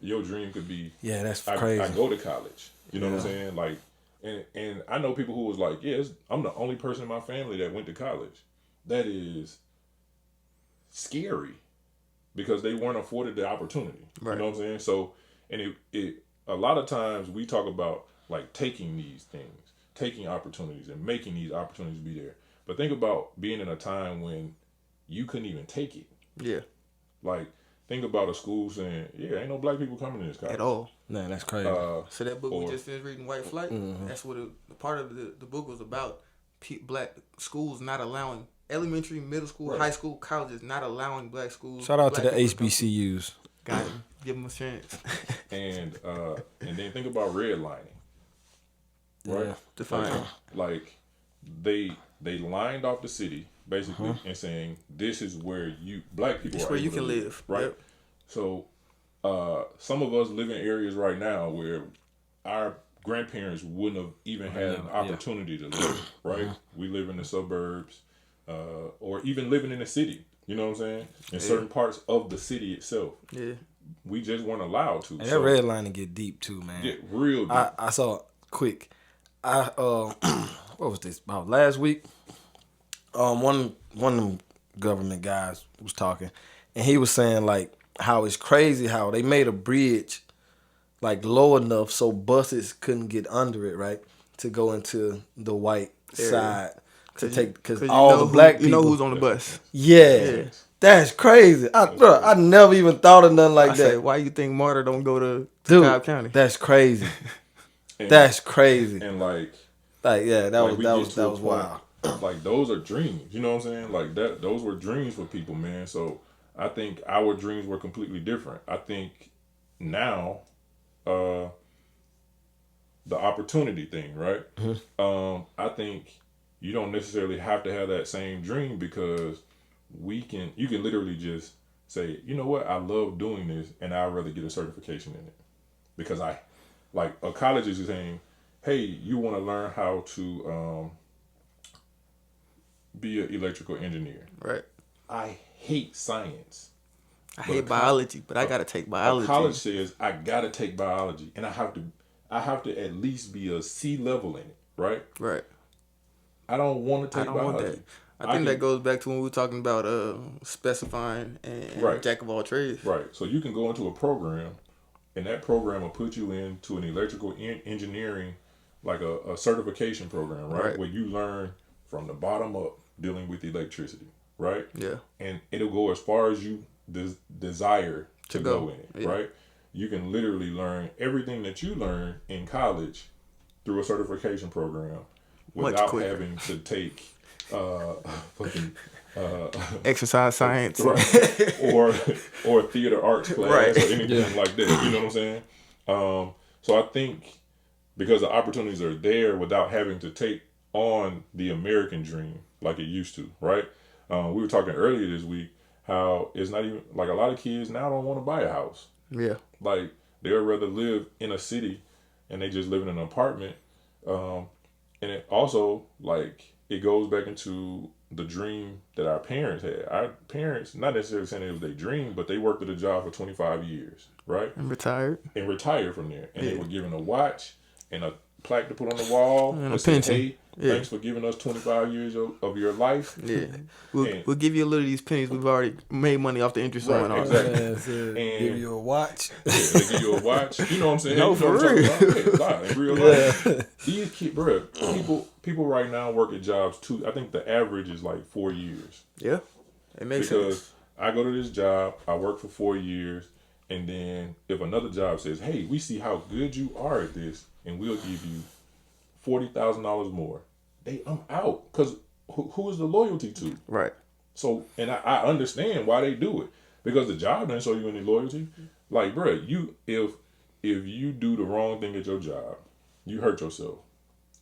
Your dream could be, that's crazy. I go to college. You know what I'm saying? Like, and I know people who was like, I'm the only person in my family that went to college. That is scary because they weren't afforded the opportunity. Right. You know what I'm saying? So, and it a lot of times we talk about like taking these things, taking opportunities and making these opportunities be there. But think about being in a time when you couldn't even take it. Yeah. Like, think about a school saying, ain't no black people coming to this college. At all. Man, that's crazy. So that book we just finished reading, White Flight, that's what part of the book was about. Black schools not allowing, elementary, middle school, high school, colleges not allowing black schools. Shout out to the HBCUs. Got it. Give them a chance. And then think about redlining. Right? Yeah. Define. Like they lined off the city basically and saying this is where black people it's are where you can live. Right. Yep. So some of us live in areas right now where our grandparents wouldn't have even had an opportunity to live. Right. We live in the suburbs, or even living in the city. You know what I'm saying? In certain parts of the city itself. Yeah. We just weren't allowed to. And that redlining get deep too, man. Yeah, real deep. I saw quick. What was this? About last week. One of them government guys was talking, and he was saying like how it's crazy how they made a bridge like low enough so buses couldn't get under it, right, to go into the white side to take because all the black people. You know who's on the bus? Yeah. That's crazy. I never even thought of nothing like that. Said, why you think Martyr don't go to Cobb County? That's crazy. That's crazy. And like that was wild. Like those are dreams, you know what I'm saying? Like those were dreams for people, man. So I think our dreams were completely different. I think now, the opportunity thing, right? I think you don't necessarily have to have that same dream, because you can literally just say, you know what, I love doing this, and I'd rather get a certification in it, because like a college is saying, hey, you want to learn how to be an electrical engineer. Right. I hate science. I hate biology, but I gotta take biology. College says I gotta take biology, and I have to at least be a C level in it, right? Right. I don't want to take biology. Want that. I think that goes back to when we were talking about specifying and right. jack of all trades. Right. So you can go into a program, and that program will put you into an electrical engineering, like a certification program, right? Where you learn from the bottom up dealing with electricity, right? Yeah. And it'll go as far as you desire to go in it, right? You can literally learn everything that you learn in college through a certification program without having to take exercise science, right? or theater arts class, or anything like that. You know what I'm saying? So I think because the opportunities are there without having to take on the American dream like it used to, right? We were talking earlier this week how it's not even like a lot of kids now don't want to buy a house. Yeah. Like they'd rather live in a city and they just live in an apartment. And it also, like, it goes back into the dream that our parents had. Our parents, not necessarily saying it was their dream, but they worked at a job for 25 years, right? And retired from there. And they were given a watch and a plaque to put on the wall and a pension. Hey, thanks for giving us 25 years of your life. Yeah. We'll give you a little of these pennies. We've already made money off the interest on it. Exactly. And give you a watch. Yeah, they give you a watch. You know what I'm saying? No, you know for real. In real life. These kids, bro, people right now work at jobs too. I think the average is like 4 years. Yeah. It makes sense. Because I go to this job, I work for 4 years, and then if another job says, hey, we see how good you are at this, and we'll give you $40,000 more, I'm out. Because who is the loyalty to? Right. So, and I understand why they do it, because the job doesn't show you any loyalty. Like, bro, if you do the wrong thing at your job, you hurt yourself,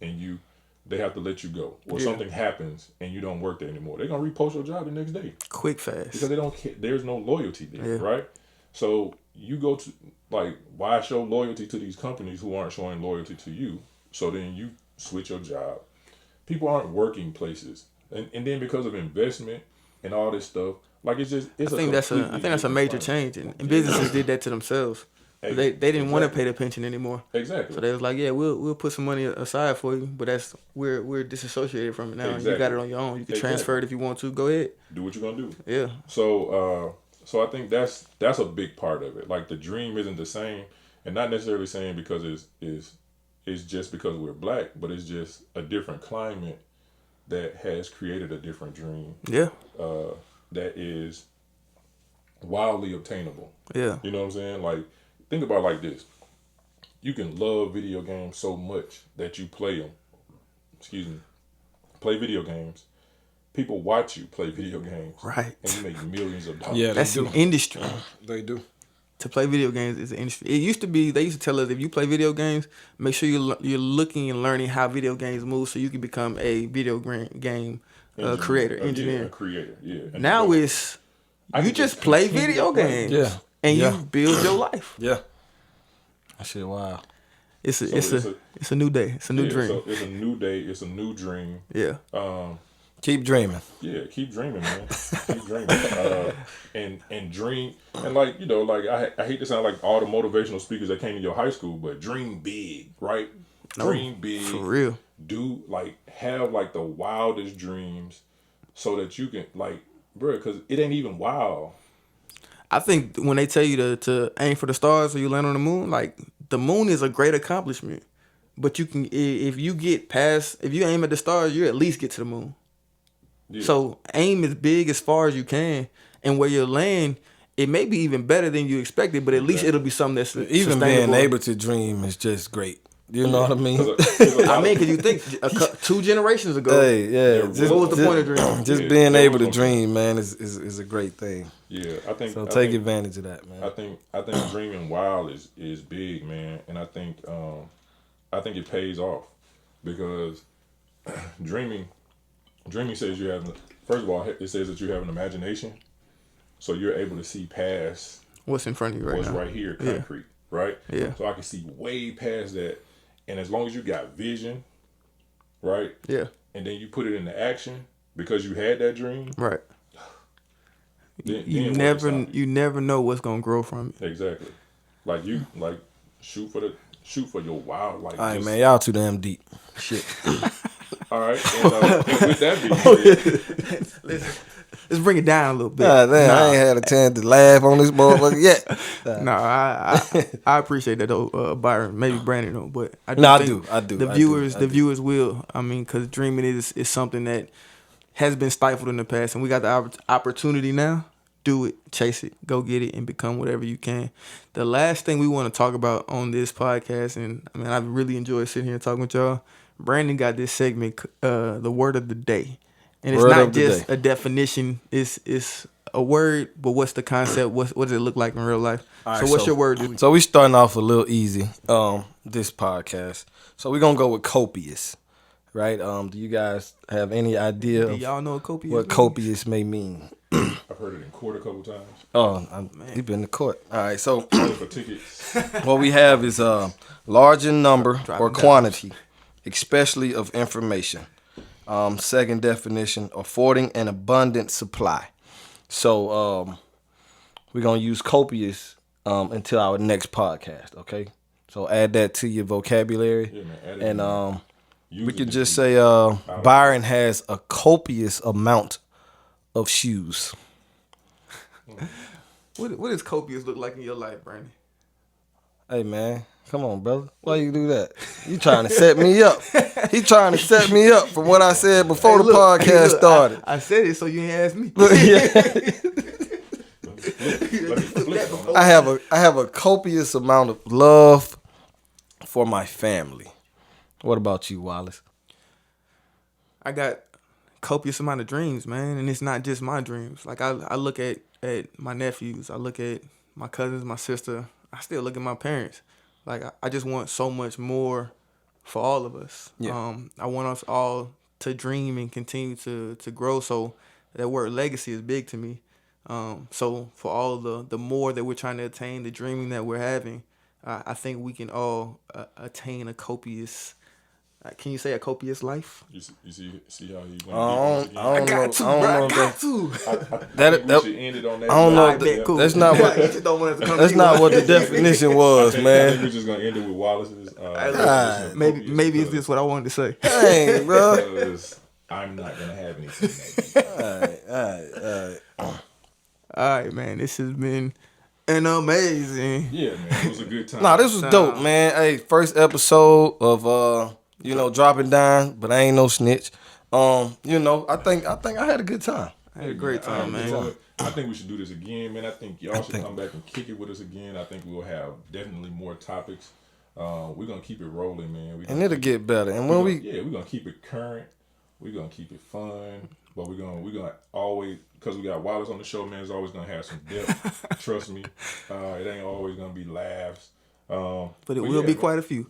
and they have to let you go, or something happens and you don't work there anymore, they're gonna repost your job the next day, quick, fast, because they don't care. There's no loyalty there, right? So you go to, like, why show loyalty to these companies who aren't showing loyalty to you? So then you switch your job. People aren't working places, and then because of investment and all this stuff, like I think that's a major change, and businesses did that to themselves. They didn't want to pay the pension anymore. Exactly. So they was like, yeah, we'll put some money aside for you, but we're disassociated from it now. You got it on your own. You can transfer it if you want to. Go ahead. Do what you're gonna do. Yeah. So I think that's a big part of it. Like, the dream isn't the same, and not necessarily saying because it's just because we're black, but it's just a different climate that has created a different dream. Yeah. That is wildly obtainable. Yeah. You know what I'm saying? Like, think about it like this. You can love video games so much that you play them. Play video games. People watch you play video games. Right. And you make millions of dollars. Yeah, that's an industry. They do. To play video games is an industry. It used to be, they used to tell us, if you play video games, make sure you're looking and learning how video games move so you can become a video game creator, engineer. Yeah, a creator, yeah. And now it's, you just play video games. Yeah. And you build your life. Yeah. That shit wild. It's a new day. It's a new dream. So it's a new day. It's a new dream. Yeah. Keep dreaming. Yeah, keep dreaming, man. Keep dreaming. And dream. And, like, you know, like, I hate to sound like all the motivational speakers that came to your high school, but dream big, right? Dream big. For real. Do, like, have, like, the wildest dreams so that you can, like, bro, because it ain't even wild. I think when they tell you to aim for the stars or you land on the moon, like, the moon is a great accomplishment. But you can, if you aim at the stars, you at least get to the moon. Yeah. So aim as big as far as you can, and where you land, it may be even better than you expected, but at least it'll be something that's even being able to dream is just great. You know what I mean? Because you think 2 generations ago, what was the point of dreaming? Just being able to dream, man, is a great thing. Yeah, I think so. Take advantage of that, man. I think dreaming wild is big, man, and I think it pays off, because dreaming dreaming says you have. First of all, it says that you have an imagination, so you're able to see past what's in front of you right what's now. right here, concrete, right? Yeah. So I can see way past that, and as long as you got vision, right? Yeah. And then you put it into action because you had that dream, right? Then You never know what's gonna grow from it. Exactly. Like you shoot for your wild like. All right, man, y'all too damn deep. Shit. All right, and with that being said, let's bring it down a little bit. Damn, I ain't had a chance to laugh on this motherfucker yet. I appreciate that though, Byron. Maybe Brandon though, but I do. The viewers will. I mean, because dreaming is something that has been stifled in the past, and we got the opportunity now. Do it, chase it, go get it, and become whatever you can. The last thing we want to talk about on this podcast, and I mean, I really enjoyed sitting here and talking with y'all. Brandon got this segment, the word of the day, and it's not just a definition. It's a word, but what's the concept? What does it look like in real life? So what's your word? So we starting off a little easy. This podcast. So we're gonna go with copious, right? Do you guys have any idea? Do y'all know what copious may mean? I've heard it in court a couple times. Oh, you've been to court. All right, so for tickets. What we have is large in number or quantity, especially of information. Second definition, affording an abundant supply. So we're gonna use copious until our next podcast. Okay, so add that to your vocabulary, and we can just say Byron has a copious amount of shoes. What does copious look like in your life, Brandon? Hey man, come on, brother. Why you do that? You trying to set me up? He trying to set me up from what I said before the podcast started. I said it so you ain't ask me. I have a copious amount of love for my family. What about you, Wallace? I got copious amount of dreams, man, and it's not just my dreams. Like I look at my nephews, I look at my cousins, my sister. I still look at my parents. Like I just want so much more for all of us. Yeah. I want us all to dream and continue to grow. So that word legacy is big to me. So for all the more that we're trying to attain, the dreaming that we're having, I think we can all attain a copious. Can you say a copious life? You see how he went? I got to. I think we should end it on that. I don't know. Cool. That's not what. That's not what the definition was, I man. think we're just gonna end it with Wallace's. Maybe it's just what I wanted to say. Dang, bro. Because I'm not gonna have anything. All right, man. This has been an amazing. Yeah, man. It was a good time. Nah, this was dope, man. Hey, first episode of dropping down, but I ain't no snitch. I think I had a good time. I had a great time, man. I think we should do this again, man. I think y'all should come back and kick it with us again. I think we'll have definitely more topics. We're gonna keep it rolling, man. And it'll get better. And we're gonna keep it current. We're gonna keep it fun, but we're gonna always, because we got Wallace on the show, man. It's always gonna have some depth. Trust me, it ain't always gonna be laughs. But it will be quite a few.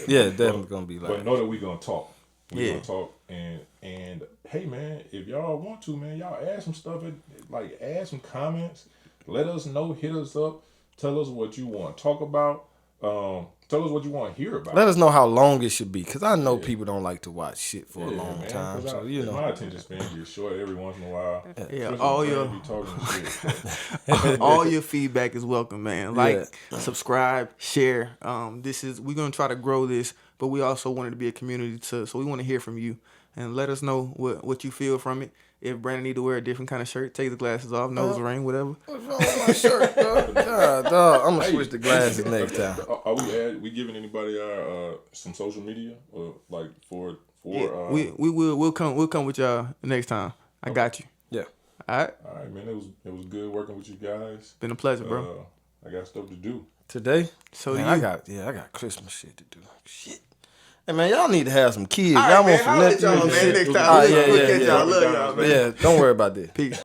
Yeah, definitely gonna be like. But know that we're gonna talk. We're gonna talk, and hey, man, if y'all want to, man, y'all add some stuff. Add some comments. Let us know. Hit us up. Tell us what you want to talk about. Tell us what you want to hear about. Let us know how long it should be, because I know people don't like to watch shit for a long time. So my attention span gets short every once in a while. Yeah, all your feedback is welcome, man. Subscribe, share. We're gonna try to grow this, but we also want it to be a community too. So we want to hear from you and let us know what you feel from it. If Brandon need to wear a different kind of shirt, take the glasses off, nose ring, whatever. What's wrong with my shirt, dog? Dog, I'm gonna switch the glasses next time. Are we giving anybody our some social media or for? We'll come with y'all next time. I got you. Yeah. All right, man. It was good working with you guys. Been a pleasure, bro. I got stuff to do today. So man, I got Christmas shit to do. Shit. Hey man, y'all need to have some kids. All y'all right, want some nephews. Y'all, man, next time. Yeah. Love y'all, man. Yeah, don't worry about that. Peace.